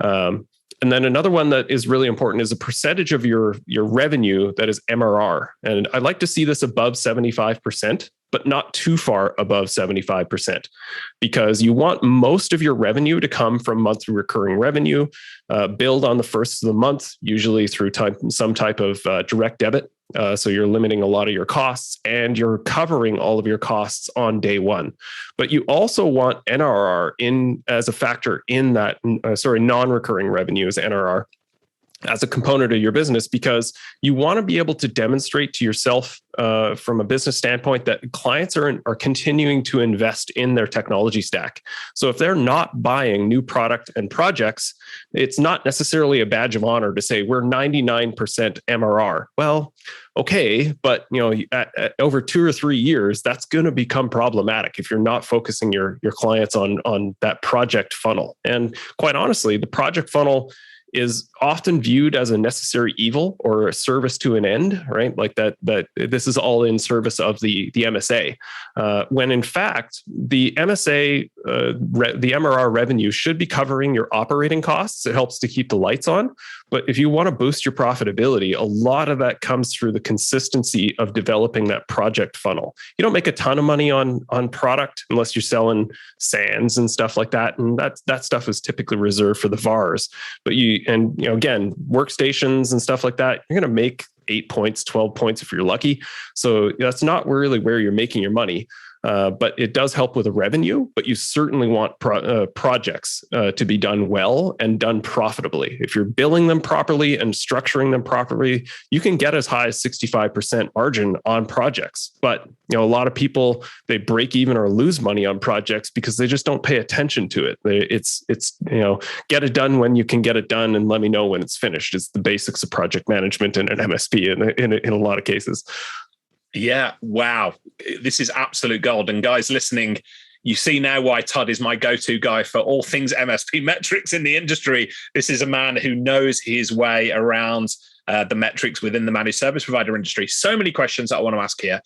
And then another one that is really important is a percentage of your revenue that is MRR. And I like to see this above 75%, but not too far above 75%, because you want most of your revenue to come from monthly recurring revenue, billed on the first of the month, usually through some type of direct debit. So you're limiting a lot of your costs and you're covering all of your costs on day one. But you also want NRR in as a factor in that, non-recurring revenue as NRR as a component of your business, because you want to be able to demonstrate to yourself from a business standpoint that clients are continuing to invest in their technology stack. So if they're not buying new product and projects, it's not necessarily a badge of honor to say we're 99% MRR. Well, okay, but at over 2 or 3 years, that's going to become problematic if you're not focusing your clients on that project funnel. And quite honestly, the project funnel is often viewed as a necessary evil or a service to an end, right? Like that this is all in service of the MSA. When in fact, the MSA, the MRR revenue should be covering your operating costs. It helps to keep the lights on. But if you want to boost your profitability, a lot of that comes through the consistency of developing that project funnel. You don't make a ton of money on product unless you're selling sands and stuff like that. And that stuff is typically reserved for the VARs. But again, workstations and stuff like that, you're going to make 8 points, 12 points if you're lucky. So that's not really where you're making your money. But it does help with the revenue, but you certainly want projects to be done well and done profitably. If you're billing them properly and structuring them properly, you can get as high as 65% margin on projects. But a lot of people, they break even or lose money on projects because they just don't pay attention to it. It's get it done when you can get it done and let me know when it's finished. It's the basics of project management and an MSP in a lot of cases. Yeah. Wow. This is absolute gold. And guys listening, you see now why Todd is my go-to guy for all things MSP metrics in the industry. This is a man who knows his way around the metrics within the managed service provider industry. So many questions that I want to ask here.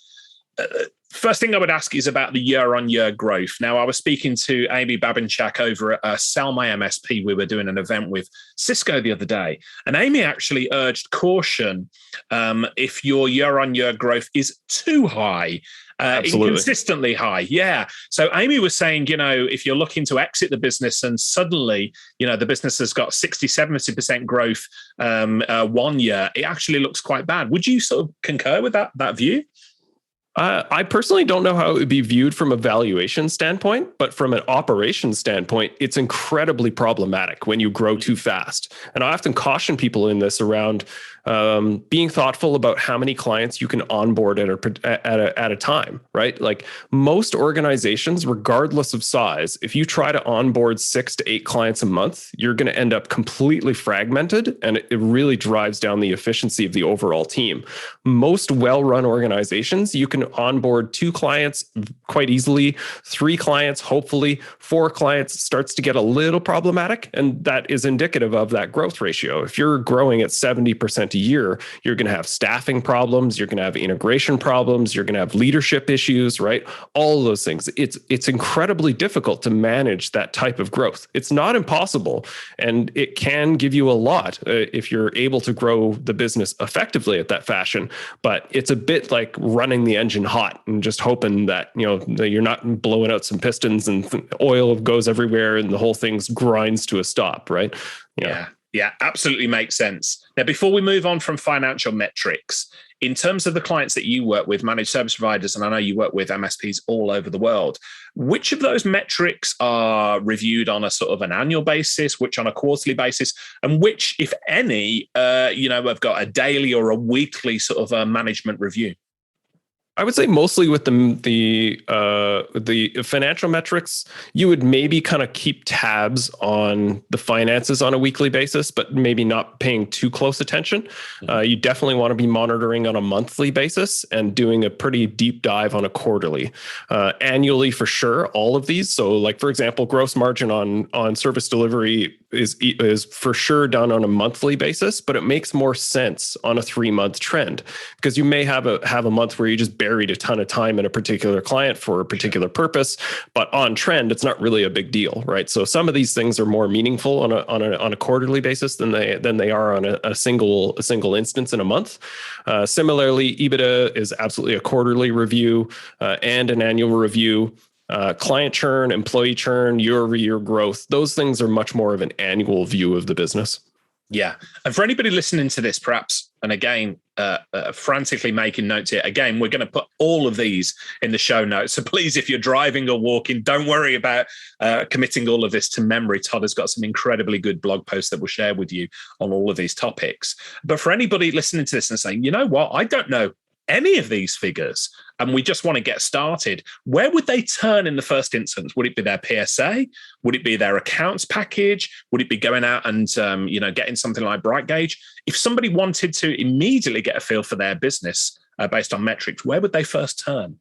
First thing I would ask is about the year-on-year growth. Now, I was speaking to Amy Babinchak over at Sell My MSP. We were doing an event with Cisco the other day, and Amy actually urged caution if your year-on-year growth is too high, inconsistently high. Yeah. So Amy was saying, if you're looking to exit the business and suddenly, the business has got 60, 70% growth 1 year, it actually looks quite bad. Would you sort of concur with that view? I personally don't know how it would be viewed from a valuation standpoint, but from an operations standpoint, it's incredibly problematic when you grow too fast. And I often caution people in this around being thoughtful about how many clients you can onboard at a time, right? Like most organizations, regardless of size, if you try to onboard 6 to 8 clients a month, you're going to end up completely fragmented, and it really drives down the efficiency of the overall team. Most well-run organizations, you can onboard 2 clients quite easily, 3 clients, hopefully 4 clients starts to get a little problematic. And that is indicative of that growth ratio. If you're growing at 70% a year, you're going to have staffing problems, you're going to have integration problems, you're going to have leadership issues, right? All of those things. It's incredibly difficult to manage that type of growth. It's not impossible, and it can give you a lot if you're able to grow the business effectively at that fashion. But it's a bit like running the engine hot and just hoping that, that you're not blowing out some pistons and oil goes everywhere and the whole thing grinds to a stop, right? Yeah, absolutely makes sense. Now, before we move on from financial metrics, in terms of the clients that you work with, managed service providers, and I know you work with MSPs all over the world, which of those metrics are reviewed on a sort of an annual basis, which on a quarterly basis, and which, if any, have got a daily or a weekly sort of a management review? I would say mostly with the financial metrics, you would maybe kind of keep tabs on the finances on a weekly basis, but maybe not paying too close attention. You definitely want to be monitoring on a monthly basis and doing a pretty deep dive on a quarterly. Annually, for sure, all of these. So like, for example, gross margin on service delivery is for sure done on a monthly basis, but it makes more sense on a 3-month trend, because you may have a month where you just buried a ton of time in a particular client for a particular purpose, but on trend, it's not really a big deal, right? So some of these things are more meaningful on a quarterly basis than they are on a single instance in a month. Similarly, EBITDA is absolutely a quarterly review and an annual review. Client churn, employee churn, year-over-year growth, those things are much more of an annual view of the business. Yeah. And for anybody listening to this, perhaps, and again, frantically making notes here, again, we're going to put all of these in the show notes. So please, if you're driving or walking, don't worry about committing all of this to memory. Todd has got some incredibly good blog posts that we'll share with you on all of these topics. But for anybody listening to this and saying, you know what, I don't know any of these figures, and we just want to get started, where would they turn in the first instance? Would it be their PSA? Would it be their accounts package? Would it be going out and getting something like BrightGauge? If somebody wanted to immediately get a feel for their business based on metrics, where would they first turn?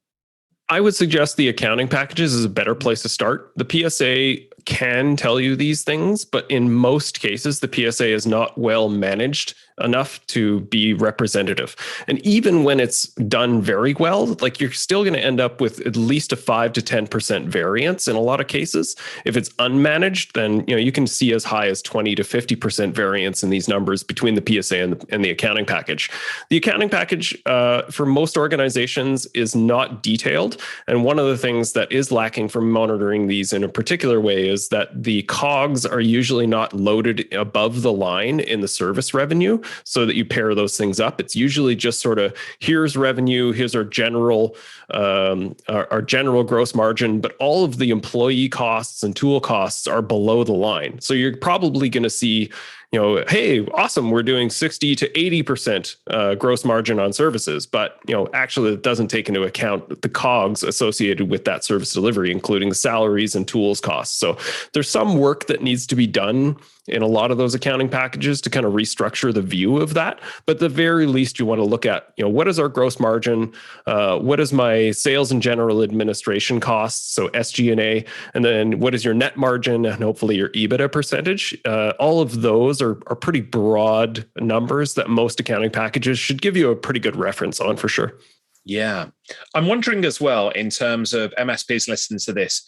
I would suggest the accounting packages is a better place to start. The PSA can tell you these things, but in most cases, the PSA is not well managed enough to be representative. And even when it's done very well, like, you're still going to end up with at least a 5 to 10% variance in a lot of cases. If it's unmanaged, then you can see as high as 20 to 50% variance in these numbers between the PSA and the accounting package. The accounting package for most organizations is not detailed. And one of the things that is lacking from monitoring these in a particular way is that the COGS are usually not loaded above the line in the service revenue, so that you pair those things up. It's usually just sort of, here's revenue, here's our general gross margin, but all of the employee costs and tool costs are below the line. So you're probably going to see, hey, awesome, we're doing 60 to 80% gross margin on services, but actually it doesn't take into account the COGS associated with that service delivery, including salaries and tools costs. So there's some work that needs to be done in a lot of those accounting packages to kind of restructure the view of that. But at the very least, you want to look at, what is our gross margin? What is my sales and general administration costs? So SG&A, and then what is your net margin and hopefully your EBITDA percentage? All of those are pretty broad numbers that most accounting packages should give you a pretty good reference on, for sure. Yeah. I'm wondering as well, in terms of MSPs listening to this,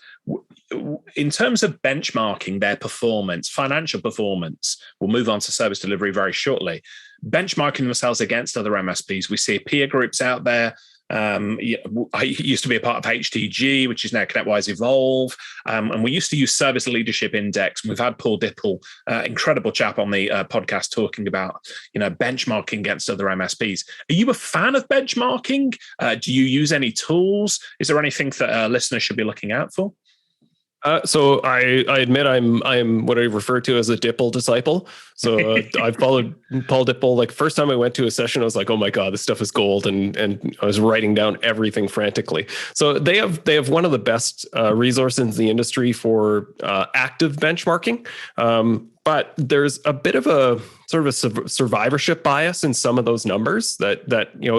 in terms of benchmarking their performance, financial performance, we'll move on to service delivery very shortly, benchmarking themselves against other MSPs. We see peer groups out there. I used to be a part of HTG, which is now ConnectWise Evolve. And we used to use Service Leadership Index. We've had Paul Dipple, incredible chap on the podcast, talking about, benchmarking against other MSPs. Are you a fan of benchmarking? Do you use any tools? Is there anything that listeners should be looking out for? So I admit I'm what I refer to as a Dipple disciple. So I've followed Paul Dipple. Like, first time I went to a session, I was like, oh my God, this stuff is gold. And I was writing down everything frantically. So they have one of the best resources in the industry for active benchmarking. But there's a bit of a sort of a survivorship bias in some of those numbers that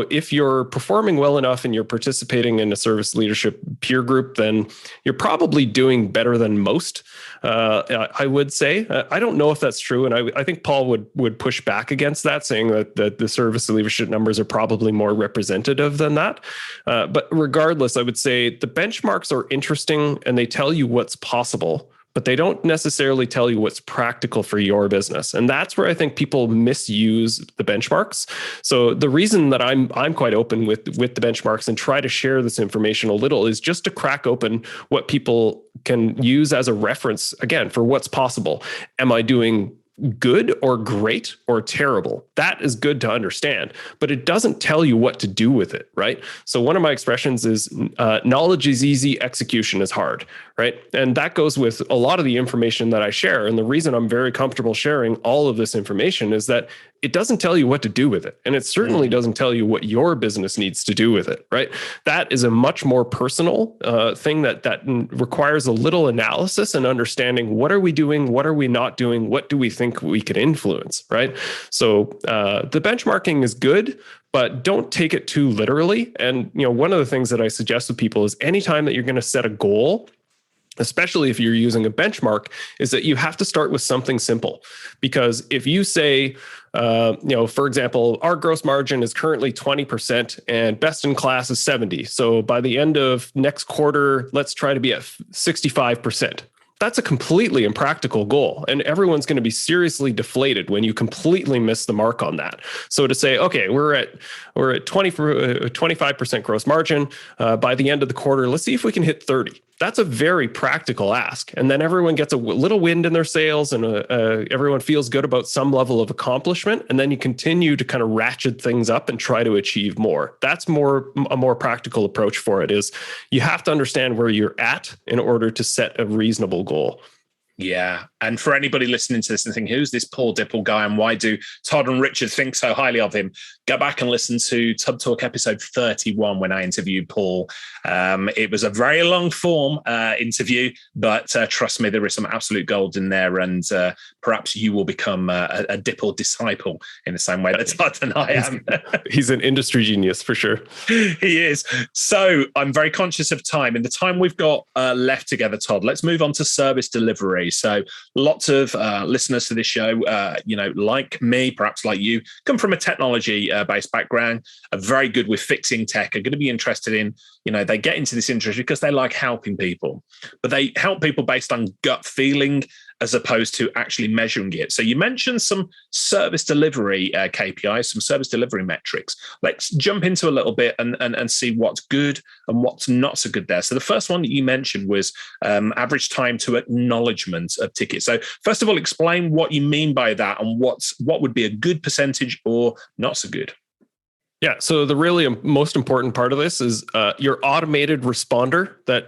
if you're performing well enough and you're participating in a service leadership peer group, then you're probably doing better than most. I would say. I don't know if that's true, and I think Paul would push back against that, saying that the service leadership numbers are probably more representative than that. But regardless, I would say the benchmarks are interesting and they tell you what's possible, but they don't necessarily tell you what's practical for your business. And that's where I think people misuse the benchmarks. So the reason that I'm quite open with the benchmarks and try to share this information a little is just to crack open what people can use as a reference, again, for what's possible. Am I doing good or great or terrible? That is good to understand, but it doesn't tell you what to do with it, right? So one of my expressions is knowledge is easy, execution is hard, right? And that goes with a lot of the information that I share. And the reason I'm very comfortable sharing all of this information is that it doesn't tell you what to do with it. And it certainly doesn't tell you what your business needs to do with it, right? That is a much more personal thing that requires a little analysis and understanding, what are we doing? What are we not doing? What do we think we can influence, right? So the benchmarking is good, but don't take it too literally. And one of the things that I suggest to people is anytime that you're going to set a goal, especially if you're using a benchmark, is that you have to start with something simple. Because if you say, for example, our gross margin is currently 20% and best in class is 70. So by the end of next quarter, let's try to be at 65%. That's a completely impractical goal. And everyone's going to be seriously deflated when you completely miss the mark on that. So to say, okay, we're at 25% gross margin. By the end of the quarter, let's see if we can hit 30. That's a very practical ask. And then everyone gets a little wind in their sails and everyone feels good about some level of accomplishment. And then you continue to kind of ratchet things up and try to achieve more. That's a more practical approach for it. Is you have to understand where you're at in order to set a reasonable goal. Yeah. And for anybody listening to this and thinking, who's this Paul Dipple guy and why do Todd and Richard think so highly of him? Go back and listen to Tub Talk episode 31 when I interviewed Paul. It was a very long form interview, but trust me, there is some absolute gold in there. And perhaps you will become a Dipple disciple in the same way that Todd and I am. He's an industry genius for sure. He is. So I'm very conscious of time. In the time we've got left together, Todd, let's move on to service delivery. So lots of listeners to this show, like me, perhaps like you, come from a technology-based background, are very good with fixing tech, are going to be interested in, they get into this industry because they like helping people, but they help people based on gut feeling as opposed to actually measuring it. So you mentioned some service delivery KPIs, some service delivery metrics. Let's jump into a little bit and see what's good and what's not so good there. So the first one that you mentioned was average time to acknowledgement of tickets. So first of all, explain what you mean by that and what would be a good percentage or not so good. Yeah. So the really most important part of this is your automated responder that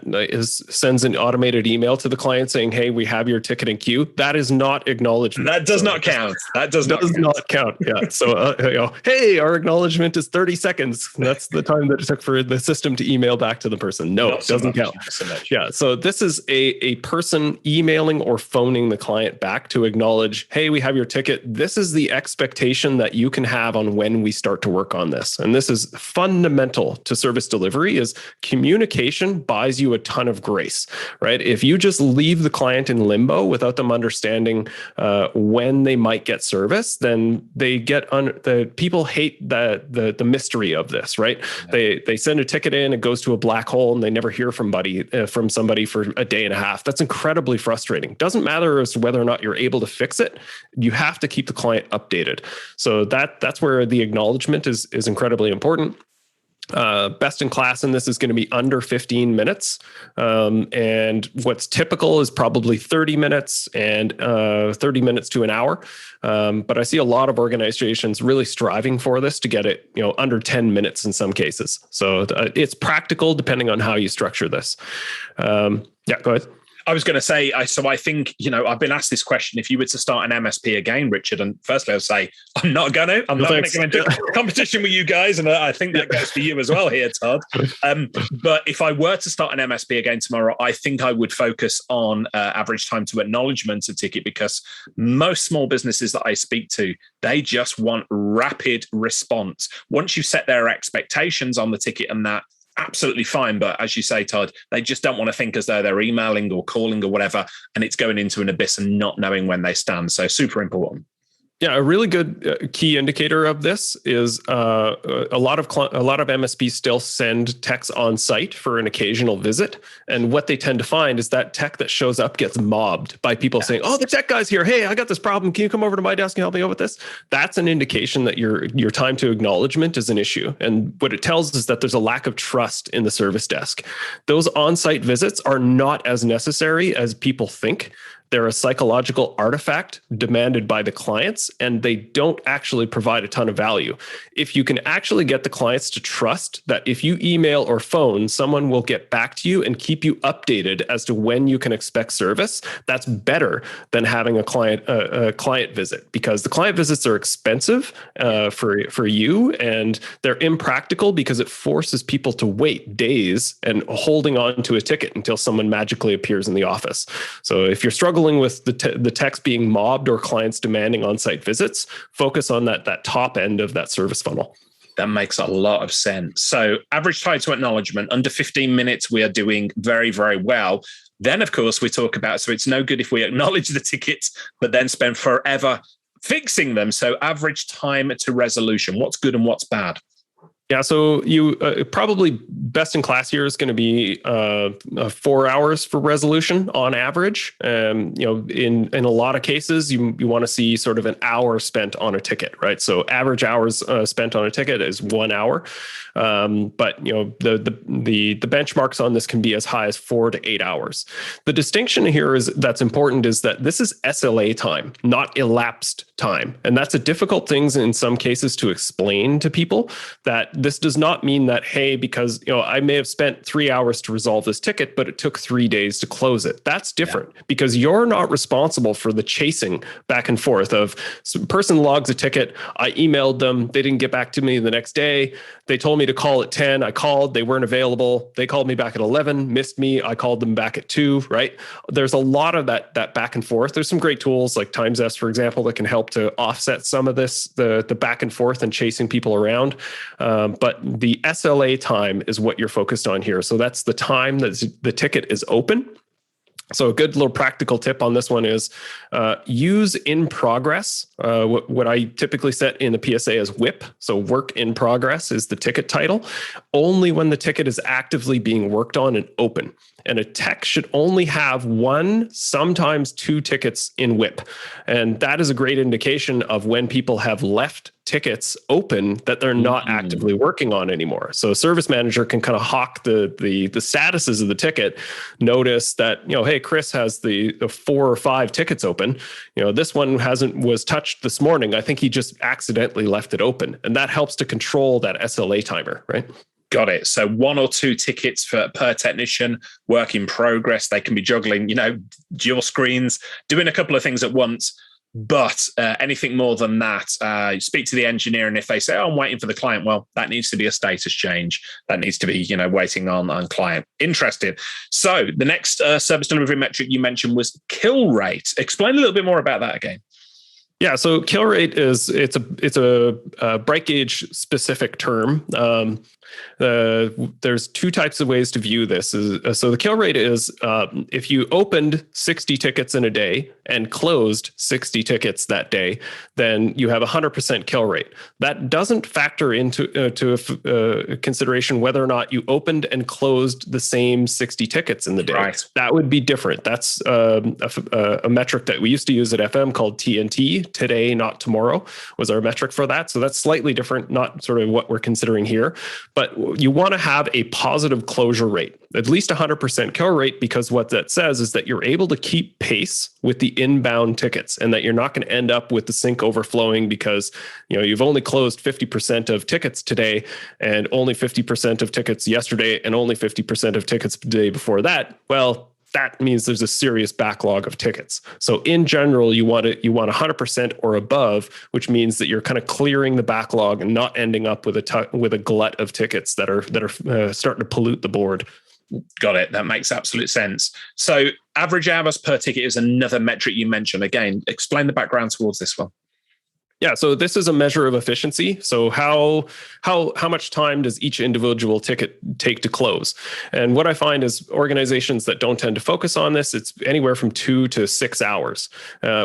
sends an automated email to the client saying, "Hey, we have your ticket in queue." That is not acknowledgement. That does not count. That does not count. Yeah. So, hey, our acknowledgement is 30 seconds. That's the time that it took for the system to email back to the person. No, it doesn't count. Yeah. So this is a person emailing or phoning the client back to acknowledge, "Hey, we have your ticket." This is the expectation that you can have on when we start to work on this. And this is fundamental to service delivery. Is communication buys you a ton of grace, right? If you just leave the client in limbo without them understanding when they might get service, then they get the people hate the mystery of this, right? Yeah. They send a ticket in, it goes to a black hole, and they never hear from somebody for a day and a half. That's incredibly frustrating. Doesn't matter as to whether or not you're able to fix it. You have to keep the client updated. So that's where the acknowledgement is incredibly important. Best in class in this is going to be under 15 minutes. And what's typical is probably 30 minutes and 30 minutes to an hour. But I see a lot of organizations really striving for this to get it, under 10 minutes in some cases. So it's practical depending on how you structure this. Yeah, go ahead. I was going to say, so I think, I've been asked this question. If you were to start an MSP again, Richard, and firstly, I'll say, I'm not going to go into competition with you guys. And I think that goes for you as well here, Todd. But if I were to start an MSP again tomorrow, I think I would focus on average time to acknowledgement of ticket, because most small businesses that I speak to, they just want rapid response. Once you set their expectations on the ticket and that, absolutely fine. But as you say, Todd, they just don't want to think as though they're emailing or calling or whatever, and it's going into an abyss and not knowing when they stand. So super important. Yeah, a really good key indicator of this is a lot of MSPs still send techs on site for an occasional visit, and what they tend to find is that tech that shows up gets mobbed by people saying, "Oh, the tech guy's here. Hey, I got this problem. Can you come over to my desk and help me out with this?" That's an indication that your time to acknowledgement is an issue, and what it tells is that there's a lack of trust in the service desk. Those on-site visits are not as necessary as people think. They're a psychological artifact demanded by the clients, and they don't actually provide a ton of value. If you can actually get the clients to trust that if you email or phone, someone will get back to you and keep you updated as to when you can expect service, that's better than having a client visit, because the client visits are expensive for you, and they're impractical because it forces people to wait days and holding on to a ticket until someone magically appears in the office. So if you're struggling with the techs being mobbed or clients demanding on-site visits, focus on that top end of that service funnel. That makes a lot of sense. So average time to acknowledgement, under 15 minutes, we are doing very, very well. Then, of course, we talk about, so it's no good if we acknowledge the tickets, but then spend forever fixing them. So average time to resolution, what's good and what's bad? Yeah, so you probably best in class here is going to be 4 hours for resolution on average. In a lot of cases, you want to see sort of an hour spent on a ticket, right? So average hours spent on a ticket is 1 hour, but the benchmarks on this can be as high as 4 to 8 hours. The distinction here that's important is that this is SLA time, not elapsed time, and that's a difficult thing in some cases to explain to people. That this does not mean that, hey, because I may have spent 3 hours to resolve this ticket, but it took 3 days to close it. That's different because you're not responsible for the chasing back and forth of some person logs a ticket. I emailed them. They didn't get back to me the next day. They told me to call at 10. I called. They weren't available. They called me back at 11, missed me. I called them back at 2, right? There's a lot of that back and forth. There's some great tools like TimeZest, for example, that can help to offset some of this, the back and forth and chasing people around. But the SLA time is what you're focused on here. So that's the time that the ticket is open. So a good little practical tip on this one is use in progress. What I typically set in the PSA as WIP. So work in progress is the ticket title, only when the ticket is actively being worked on and open. And a tech should only have 1, sometimes 2 tickets in WIP. And that is a great indication of when people have left tickets open that they're not actively working on anymore. So a service manager can kind of hawk the statuses of the ticket, notice that, hey, Chris has the 4 or 5 tickets open. This one was touched this morning. I think he just accidentally left it open. And that helps to control that SLA timer, right? Got it. So 1 or 2 tickets per technician, work in progress. They can be juggling, dual screens, doing a couple of things at once. But anything more than that, you speak to the engineer, and if they say, "Oh, I'm waiting for the client," well, that needs to be a status change. That needs to be, waiting on client. Interesting. So the next service delivery metric you mentioned was kill rate. Explain a little bit more about that again. Yeah, so kill rate it's a bright gauge specific term. There's 2 types of ways to view this. So the kill rate is if you opened 60 tickets in a day and closed 60 tickets that day, then you have 100% kill rate. That doesn't factor into consideration whether or not you opened and closed the same 60 tickets in the day. Right. That would be different. That's a metric that we used to use at FM called TNT, today, not tomorrow, was our metric for that. So that's slightly different, not sort of what we're considering here. But you want to have a positive closure rate, at least 100% kill rate, because what that says is that you're able to keep pace with the inbound tickets and that you're not going to end up with the sink overflowing because you've only closed 50% of tickets today and only 50% of tickets yesterday and only 50% of tickets the day before that. Well, that means there's a serious backlog of tickets. So in general, you want 100% or above, which means that you're kind of clearing the backlog and not ending up with a glut of tickets that are starting to pollute the board. Got it. That makes absolute sense. So average hours per ticket is another metric you mentioned. Again, explain the background towards this one. Yeah, so this is a measure of efficiency. So how much time does each individual ticket take to close? And what I find is organizations that don't tend to focus on this, it's anywhere from 2 to 6 hours,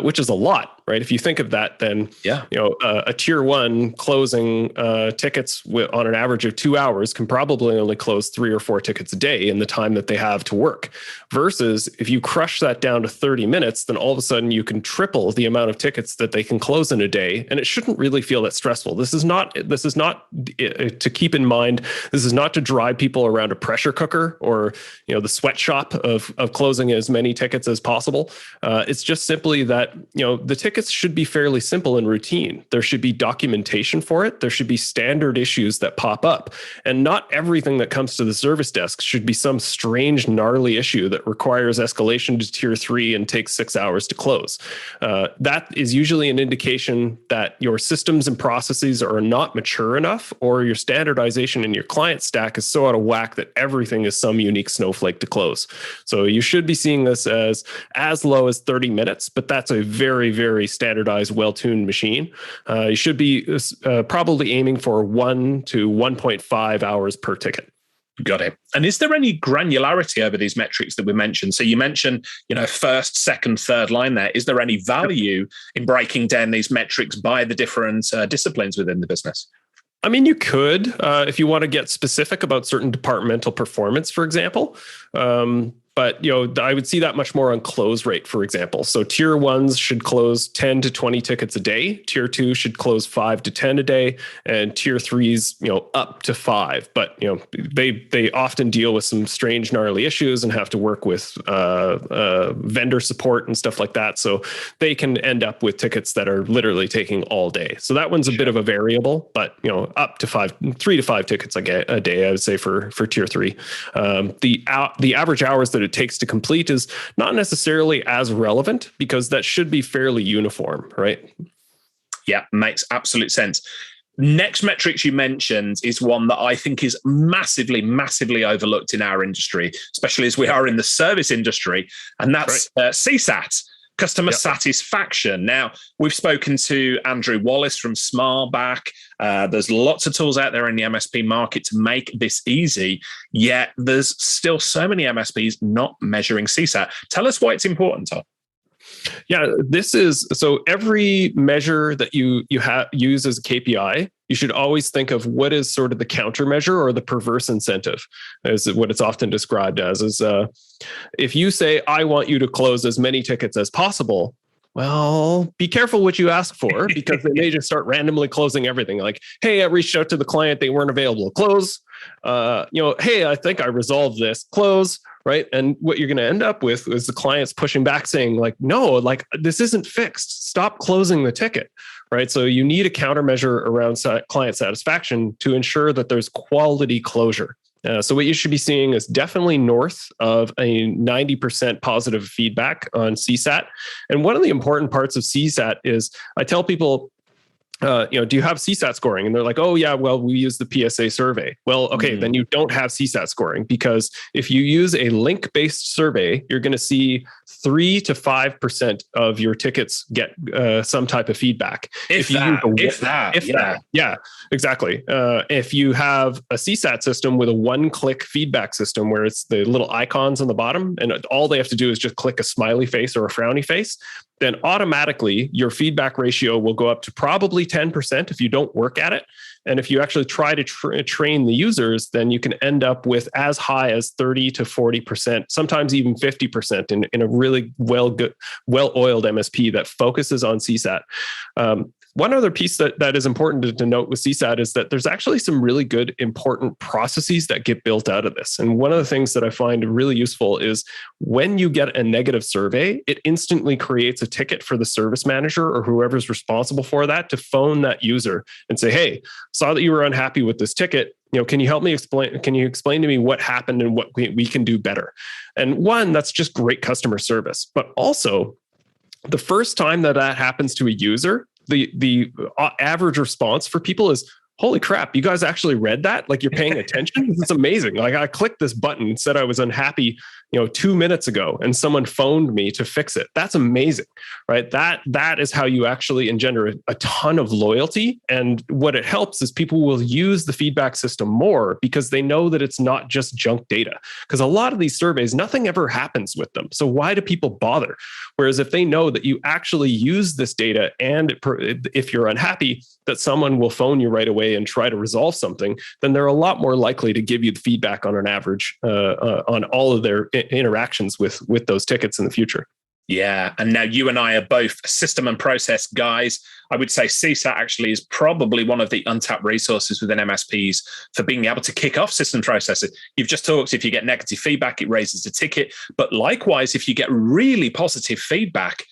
which is a lot, right? If you think of that, then a tier 1 closing tickets on an average of 2 hours can probably only close 3 or 4 tickets a day in the time that they have to work. Versus if you crush that down to 30 minutes, then all of a sudden you can triple the amount of tickets that they can close in a day. And it shouldn't really feel that stressful. This is not to keep in mind. This is not to drive people around a pressure cooker or the sweatshop of closing as many tickets as possible. It's just simply that the tickets should be fairly simple and routine. There should be documentation for it. There should be standard issues that pop up, and not everything that comes to the service desk should be some strange gnarly issue that requires escalation to tier 3 and takes 6 hours to close. That is usually an indication that your systems and processes are not mature enough, or your standardization in your client stack is so out of whack that everything is some unique snowflake to close. So you should be seeing this as low as 30 minutes, but that's a very, very standardized, well-tuned machine. You should be probably aiming for 1 to 1.5 hours per ticket. Got it. And is there any granularity over these metrics that we mentioned? So you mentioned, first, second, third line there. Is there any value in breaking down these metrics by the different disciplines within the business? I mean, you could, if you want to get specific about certain departmental performance, for example. But I would see that much more on close rate, for example. So tier 1s should close 10 to 20 tickets a day. Tier 2 should close 5 to 10 a day, and tier 3s, up to 5. But they often deal with some strange, gnarly issues and have to work with vendor support and stuff like that. So they can end up with tickets that are literally taking all day. So that one's a bit of a variable, but up to 3 to 5 tickets a day, I would say for tier 3. The average hours that it takes to complete is not necessarily as relevant, because that should be fairly uniform, right? Yeah, makes absolute sense. Next metrics you mentioned is one that I think is massively, massively overlooked in our industry, especially as we are in the service industry, and that's CSAT. Customer satisfaction. Now, we've spoken to Andrew Wallace from Smartback. There's lots of tools out there in the MSP market to make this easy, yet there's still so many MSPs not measuring CSAT. Tell us why it's important, Todd. Yeah, so every measure that you use as a KPI, you should always think of what is sort of the countermeasure or the perverse incentive, is what it's often described as. Is if you say, I want you to close as many tickets as possible, well, be careful what you ask for, because they may just start randomly closing everything. Like, hey, I reached out to the client, they weren't available, close. Hey, I think I resolved this, close. Right. And what you're going to end up with is the clients pushing back saying, like, no, this isn't fixed. Stop closing the ticket. Right. So you need a countermeasure around client satisfaction to ensure that there's quality closure. So what you should be seeing is definitely north of a 90% positive feedback on CSAT. And one of the important parts of CSAT is I tell people, do you have CSAT scoring? And they're like, oh yeah, well, we use the PSA survey. Well, okay, then you don't have CSAT scoring, because if you use a link-based survey, you're going to see 3 to 5% of your tickets get some type of feedback. If that. Yeah, exactly. If you have a CSAT system with a one-click feedback system where it's the little icons on the bottom, and all they have to do is just click a smiley face or a frowny face, then automatically your feedback ratio will go up to probably 10% if you don't work at it. And if you actually try to train the users, then you can end up with as high as 30 to 40%, sometimes even 50% in a really well-oiled MSP that focuses on CSAT. One other piece that is important to note with CSAT is that there's actually some really good, important processes that get built out of this. And one of the things that I find really useful is when you get a negative survey, it instantly creates a ticket for the service manager or whoever's responsible for that to phone that user and say, hey, saw that you were unhappy with this ticket. can you help me explain? Can you explain to me what happened and what we can do better? And one, that's just great customer service. But also, the first time that happens to a user, the average response for people is, holy crap, you guys actually read that? Like, you're paying attention? It's amazing. Like, I clicked this button and said I was unhappy, 2 minutes ago, and someone phoned me to fix it. That's amazing, right? That is how you actually engender a ton of loyalty. And what it helps is people will use the feedback system more because they know that it's not just junk data. Because a lot of these surveys, nothing ever happens with them. So why do people bother? Whereas if they know that you actually use this data, and if you're unhappy, that someone will phone you right away and try to resolve something, then they're a lot more likely to give you the feedback on an average on all of their interactions with those tickets in the future. Yeah. And now you and I are both system and process guys. I would say CSAT actually is probably one of the untapped resources within MSPs for being able to kick off system processes. You've just talked, if you get negative feedback, it raises a ticket. But likewise, if you get really positive feedback,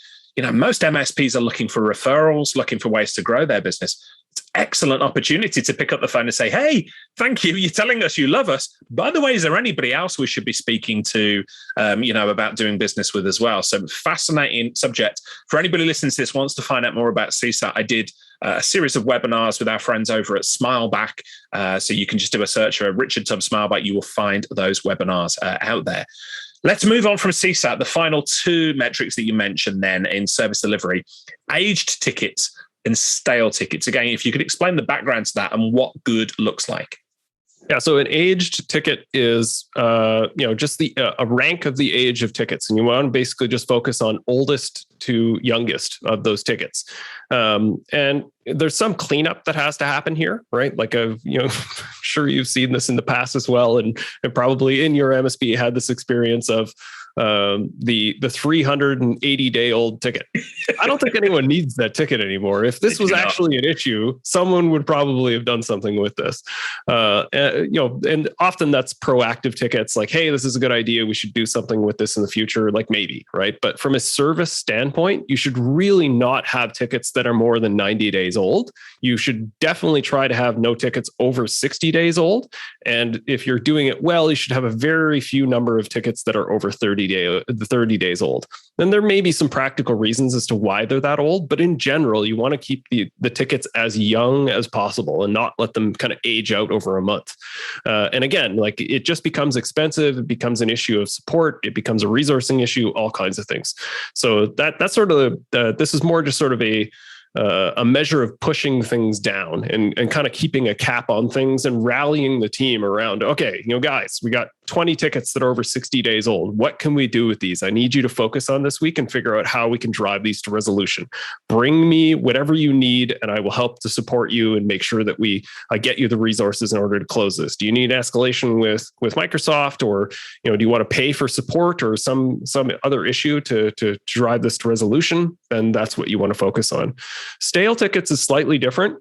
most MSPs are looking for referrals, looking for ways to grow their business. It's an excellent opportunity to pick up the phone and say, hey, thank you. You're telling us you love us. By the way, is there anybody else we should be speaking to, about doing business with as well? So fascinating subject. For anybody listening to this, wants to find out more about CSAT, I did a series of webinars with our friends over at Smileback. So you can just do a search for Richard Tubbs Smileback. You will find those webinars out there. Let's move on from CSAT. The final two metrics that you mentioned then in service delivery, aged tickets and stale tickets. Again, if you could explain the background to that and what good looks like. Yeah, so an aged ticket is, just a rank of the age of tickets, and you want to basically just focus on oldest to youngest of those tickets. And there's some cleanup that has to happen here, right? Like sure you've seen this in the past as well, and probably in your MSP had this experience of the 380-day-old ticket. I don't think anyone needs that ticket anymore. If this was actually an issue, someone would probably have done something with this. And often that's proactive tickets, like, hey, this is a good idea. We should do something with this in the future, like maybe, right? But from a service standpoint, you should really not have tickets that are more than 90 days old. You should definitely try to have no tickets over 60 days old. And if you're doing it well, you should have a very few number of tickets that are over 30 days old. Then there may be some practical reasons as to why they're that old, but in general, you want to keep the tickets as young as possible and not let them kind of age out over a month. And again, like, it just becomes expensive. It becomes an issue of support. It becomes a resourcing issue, all kinds of things. So that's sort of this is more just sort of a measure of pushing things down and kind of keeping a cap on things and rallying the team around, okay, guys, we got 20 tickets that are over 60 days old. What can we do with these? I need you to focus on this week and figure out how we can drive these to resolution. Bring me whatever you need, and I will help to support you and make sure that I get you the resources in order to close this. Do you need escalation with Microsoft, or do you want to pay for support or some other issue to drive this to resolution? Then that's what you want to focus on. Stale tickets is slightly different.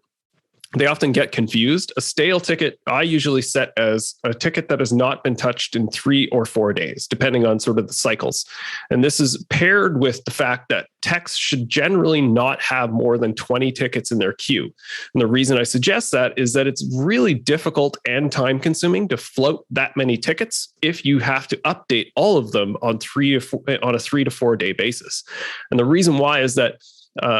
They often get confused. A stale ticket, I usually set as a ticket that has not been touched in 3 or 4 days, depending on sort of the cycles. And this is paired with the fact that techs should generally not have more than 20 tickets in their queue. And the reason I suggest that is that it's really difficult and time consuming to float that many tickets if you have to update all of them on a 3 to 4 day basis. And the reason why is that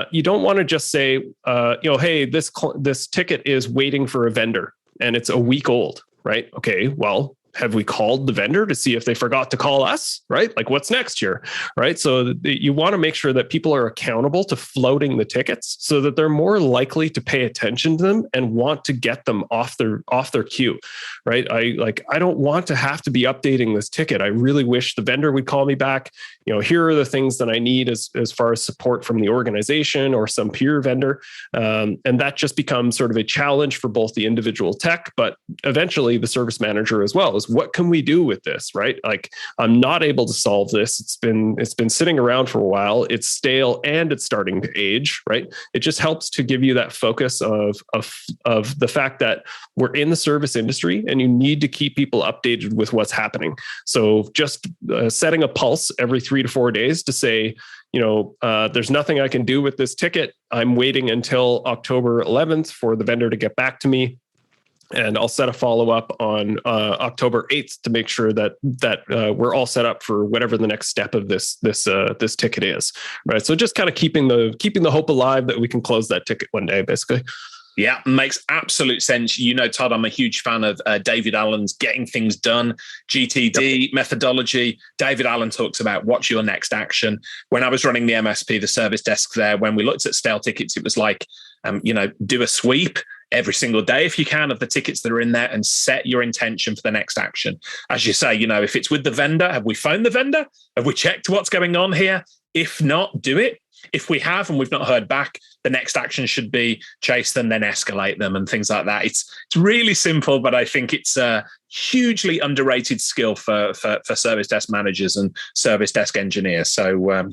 you don't want to just say, hey, this ticket is waiting for a vendor and it's a week old, right? Okay, well, have we called the vendor to see if they forgot to call us, right? Like, what's next here, right? So you want to make sure that people are accountable to floating the tickets so that they're more likely to pay attention to them and want to get them off their queue, right? I don't want to have to be updating this ticket. I really wish the vendor would call me back. Here are the things that I need as far as support from the organization or some peer vendor. And that just becomes sort of a challenge for both the individual tech, but eventually the service manager as well. What can we do with this, right? Like, I'm not able to solve this. It's been sitting around for a while. It's stale and it's starting to age, right? It just helps to give you that focus of the fact that we're in the service industry and you need to keep people updated with what's happening. So just setting a pulse every 3 to 4 days to say, there's nothing I can do with this ticket. I'm waiting until October 11th for the vendor to get back to me. And I'll set a follow-up on October 8th to make sure that we're all set up for whatever the next step of this ticket is, right? So just kind of keeping the hope alive that we can close that ticket one day, basically. Yeah, makes absolute sense. You know, Todd, I'm a huge fan of David Allen's Getting Things Done, GTD methodology. David Allen talks about what's your next action. When I was running the MSP, the service desk there, when we looked at stale tickets, it was like, do a sweep every single day if you can of the tickets that are in there and set your intention for the next action. As you say, if it's with the vendor, have we phoned the vendor? Have we checked what's going on here? If not, do it. If we have and we've not heard back, the next action should be chase them, then escalate them and things like that. It's really simple, but I think it's a hugely underrated skill for service desk managers and service desk engineers. So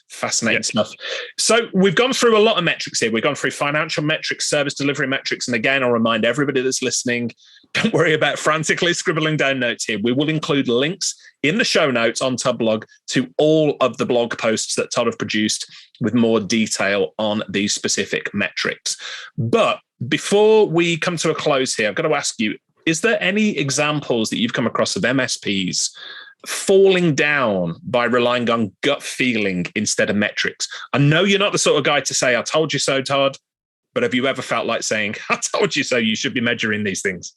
fascinating stuff. So we've gone through a lot of metrics here. We've gone through financial metrics, service delivery metrics. And again, I'll remind everybody that's listening, don't worry about frantically scribbling down notes here. We will include links in the show notes on Tublog to all of the blog posts that Todd have produced with more detail on these specific metrics. But before we come to a close here, I've got to ask you, is there any examples that you've come across of MSPs falling down by relying on gut feeling instead of metrics? I know you're not the sort of guy to say, I told you so, Todd, but have you ever felt like saying, I told you so, you should be measuring these things?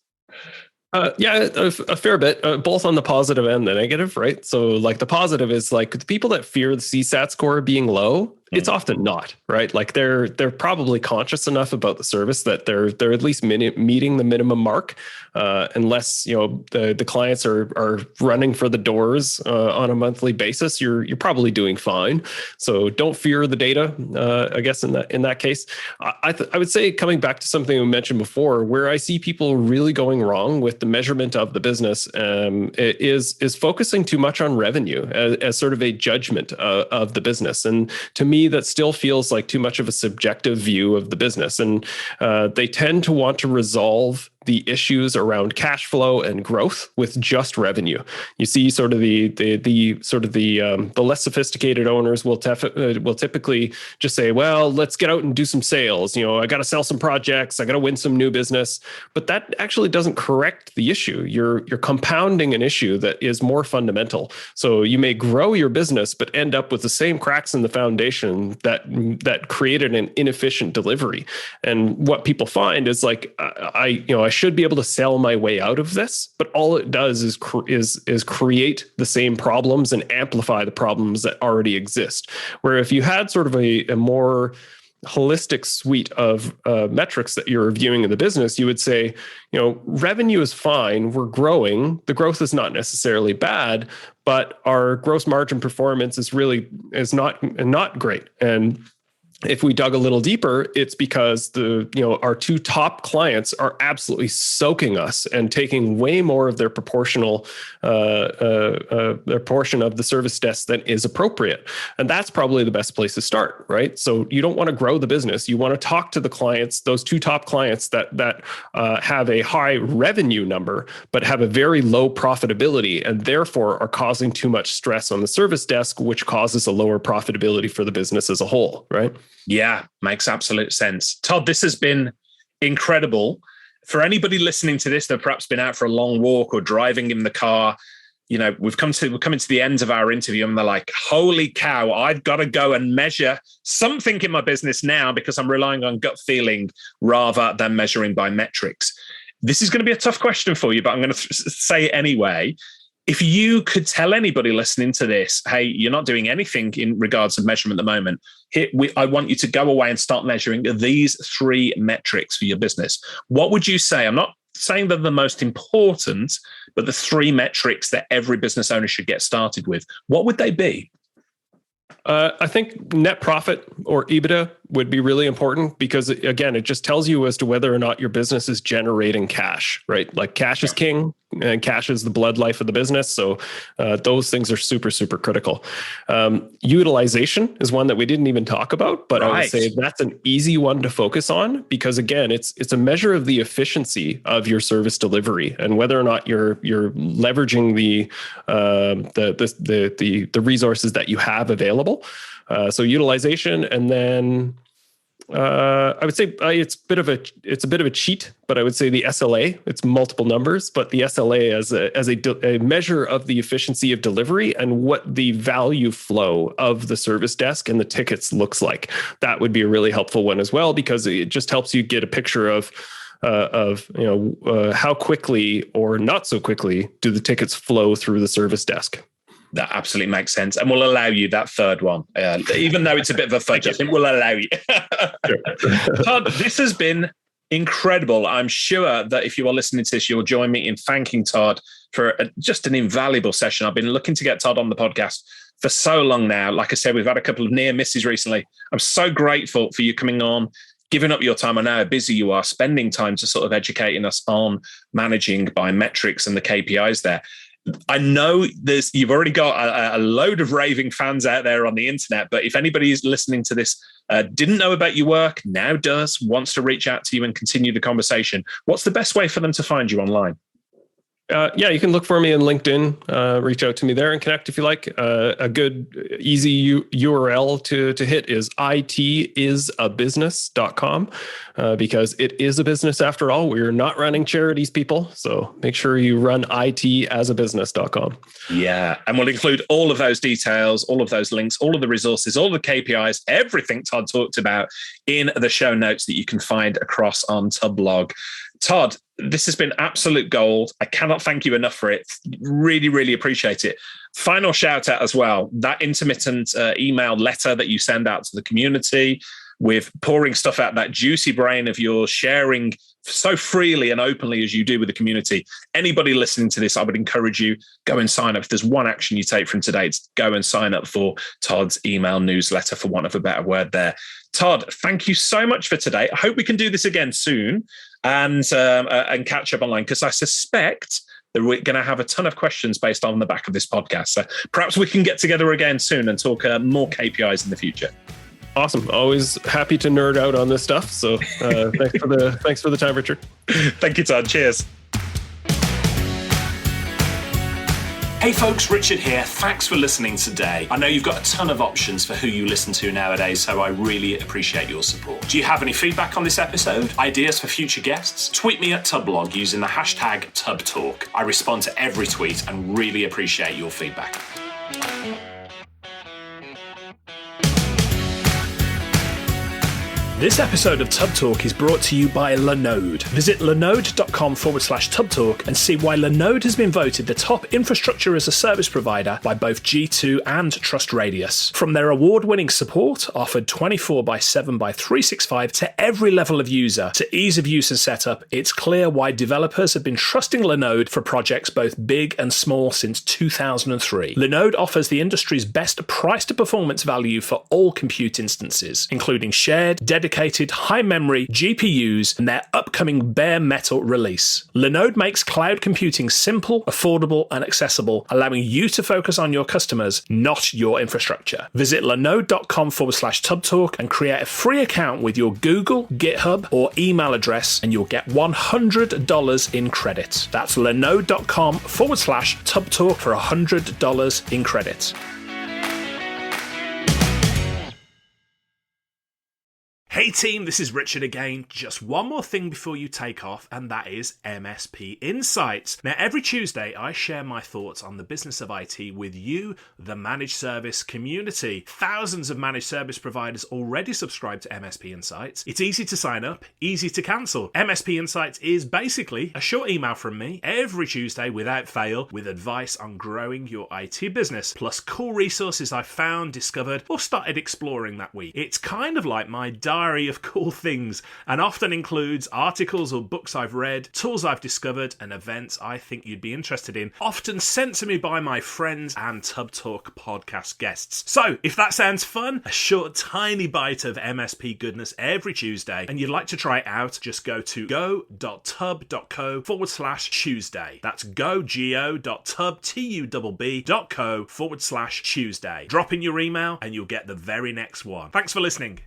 A fair bit, both on the positive and the negative, right? So like the positive is like the people that fear the CSAT score being low, it's often not, right? Like they're probably conscious enough about the service that they're at least meeting the minimum mark, unless the clients are running for the doors on a monthly basis. You're probably doing fine. So don't fear the data. I guess in that case, I would say, coming back to something we mentioned before, where I see people really going wrong with the measurement of the business is focusing too much on revenue as sort of a judgment of the business, and to me, that still feels like too much of a subjective view of the business. And they tend to want to resolve the issues around cash flow and growth with just revenue. You see, sort of the less sophisticated owners will typically just say, "Well, let's get out and do some sales. I got to sell some projects. I got to win some new business." But that actually doesn't correct the issue. You're compounding an issue that is more fundamental. So you may grow your business, but end up with the same cracks in the foundation that created an inefficient delivery. And what people find is like, I should be able to sell my way out of this, but all it does is create the same problems and amplify the problems that already exist. Where if you had sort of a more holistic suite of metrics that you're reviewing in the business, you would say, revenue is fine. We're growing. The growth is not necessarily bad, but our gross margin performance is not great. And if we dug a little deeper, it's because our two top clients are absolutely soaking us and taking way more of their proportional their portion of the service desk than is appropriate. And that's probably the best place to start, right? So you don't want to grow the business. You want to talk to the clients, those two top clients that have a high revenue number, but have a very low profitability, and therefore are causing too much stress on the service desk, which causes a lower profitability for the business as a whole, right? Yeah, makes absolute sense. Todd, this has been incredible. For anybody listening to this that perhaps been out for a long walk or driving in the car, we're coming to the end of our interview and they're like, holy cow, I've got to go and measure something in my business now because I'm relying on gut feeling rather than measuring by metrics. This is going to be a tough question for you, but I'm going to say it anyway. If you could tell anybody listening to this, hey, you're not doing anything in regards to measurement at the moment, I want you to go away and start measuring these 3 metrics for your business. What would you say? I'm not saying they're the most important, but the 3 metrics that every business owner should get started with. What would they be? I think net profit or EBITDA would be really important because, again, it just tells you as to whether or not your business is generating cash, right? Like cash is king and cash is the blood life of the business. So those things are super, super critical. Utilization is one that we didn't even talk about, but right. I would say that's an easy one to focus on because, again, it's a measure of the efficiency of your service delivery and whether or not you're leveraging the resources that you have available. So utilization, and then I would say it's a bit of a cheat, but I would say the SLA. It's multiple numbers, but the SLA as a measure of the efficiency of delivery and what the value flow of the service desk and the tickets looks like. That would be a really helpful one as well, because it just helps you get a picture of how quickly or not so quickly do the tickets flow through the service desk. That absolutely makes sense. And we'll allow you that third one. Even though it's a bit of a fudge, I think we'll allow you. Todd, this has been incredible. I'm sure that if you are listening to this, you'll join me in thanking Todd for just an invaluable session. I've been looking to get Todd on the podcast for so long now. Like I said, we've had a couple of near misses recently. I'm so grateful for you coming on, giving up your time. I know how busy you are, spending time to sort of educating us on managing by metrics and the KPIs there. I know you've already got a load of raving fans out there on the internet, but if anybody is listening to this, didn't know about your work, now does, wants to reach out to you and continue the conversation, what's the best way for them to find you online? You can look for me on LinkedIn, reach out to me there and connect if you like. A good, easy URL to hit is itisabusiness.com, because it is a business after all. We're not running charities, people. So make sure you run itisabusiness.com. Yeah. And we'll include all of those details, all of those links, all of the resources, all the KPIs, everything Todd talked about in the show notes that you can find across on Tublog. Todd, this has been absolute gold. I cannot thank you enough for it. Really, really appreciate it. Final shout out as well. That intermittent email letter that you send out to the community with pouring stuff out, that juicy brain of yours, sharing so freely and openly as you do with the community. Anybody listening to this, I would encourage you, go and sign up. If there's one action you take from today, it's go and sign up for Todd's email newsletter, for want of a better word there. Todd, thank you so much for today. I hope we can do this again soon and catch up online, because I suspect that we're going to have a ton of questions based on the back of this podcast. So perhaps we can get together again soon and talk more KPIs in the future. Awesome. Always happy to nerd out on this stuff. So thanks for the time, Richard. Thank you, Todd. Cheers. Hey folks, Richard here. Thanks for listening today. I know you've got a ton of options for who you listen to nowadays, so I really appreciate your support. Do you have any feedback on this episode? Ideas for future guests? Tweet me at Tublog using the hashtag TubTalk. I respond to every tweet and really appreciate your feedback. This episode of Tub Talk is brought to you by Linode. Visit linode.com/TubTalk and see why Linode has been voted the top infrastructure as a service provider by both G2 and TrustRadius. From their award-winning support, offered 24/7/365 to every level of user, to ease of use and setup, it's clear why developers have been trusting Linode for projects both big and small since 2003. Linode offers the industry's best price-to-performance value for all compute instances, including shared, dedicated, high-memory GPUs and their upcoming bare metal release. Linode makes cloud computing simple, affordable, and accessible, allowing you to focus on your customers, not your infrastructure. Visit linode.com/TubTalk and create a free account with your Google, GitHub, or email address, and you'll get $100 in credit. That's linode.com/TubTalk for $100 in credit. Hey team, this is Richard again. Just one more thing before you take off, and that is MSP Insights. Now, every Tuesday, I share my thoughts on the business of IT with you, the managed service community. Thousands of managed service providers already subscribe to MSP Insights. It's easy to sign up, easy to cancel. MSP Insights is basically a short email from me every Tuesday without fail with advice on growing your IT business, plus cool resources I've found, discovered, or started exploring that week. It's kind of like my diary of cool things, and often includes articles or books I've read, tools I've discovered, and events I think you'd be interested in, often sent to me by my friends and Tub Talk podcast guests. So if that sounds fun, a short tiny bite of MSP goodness every Tuesday, and you'd like to try it out, just go to go.tub.co/Tuesday. That's go.tub.co/Tuesday. Drop in your email and you'll get the very next one. Thanks for listening.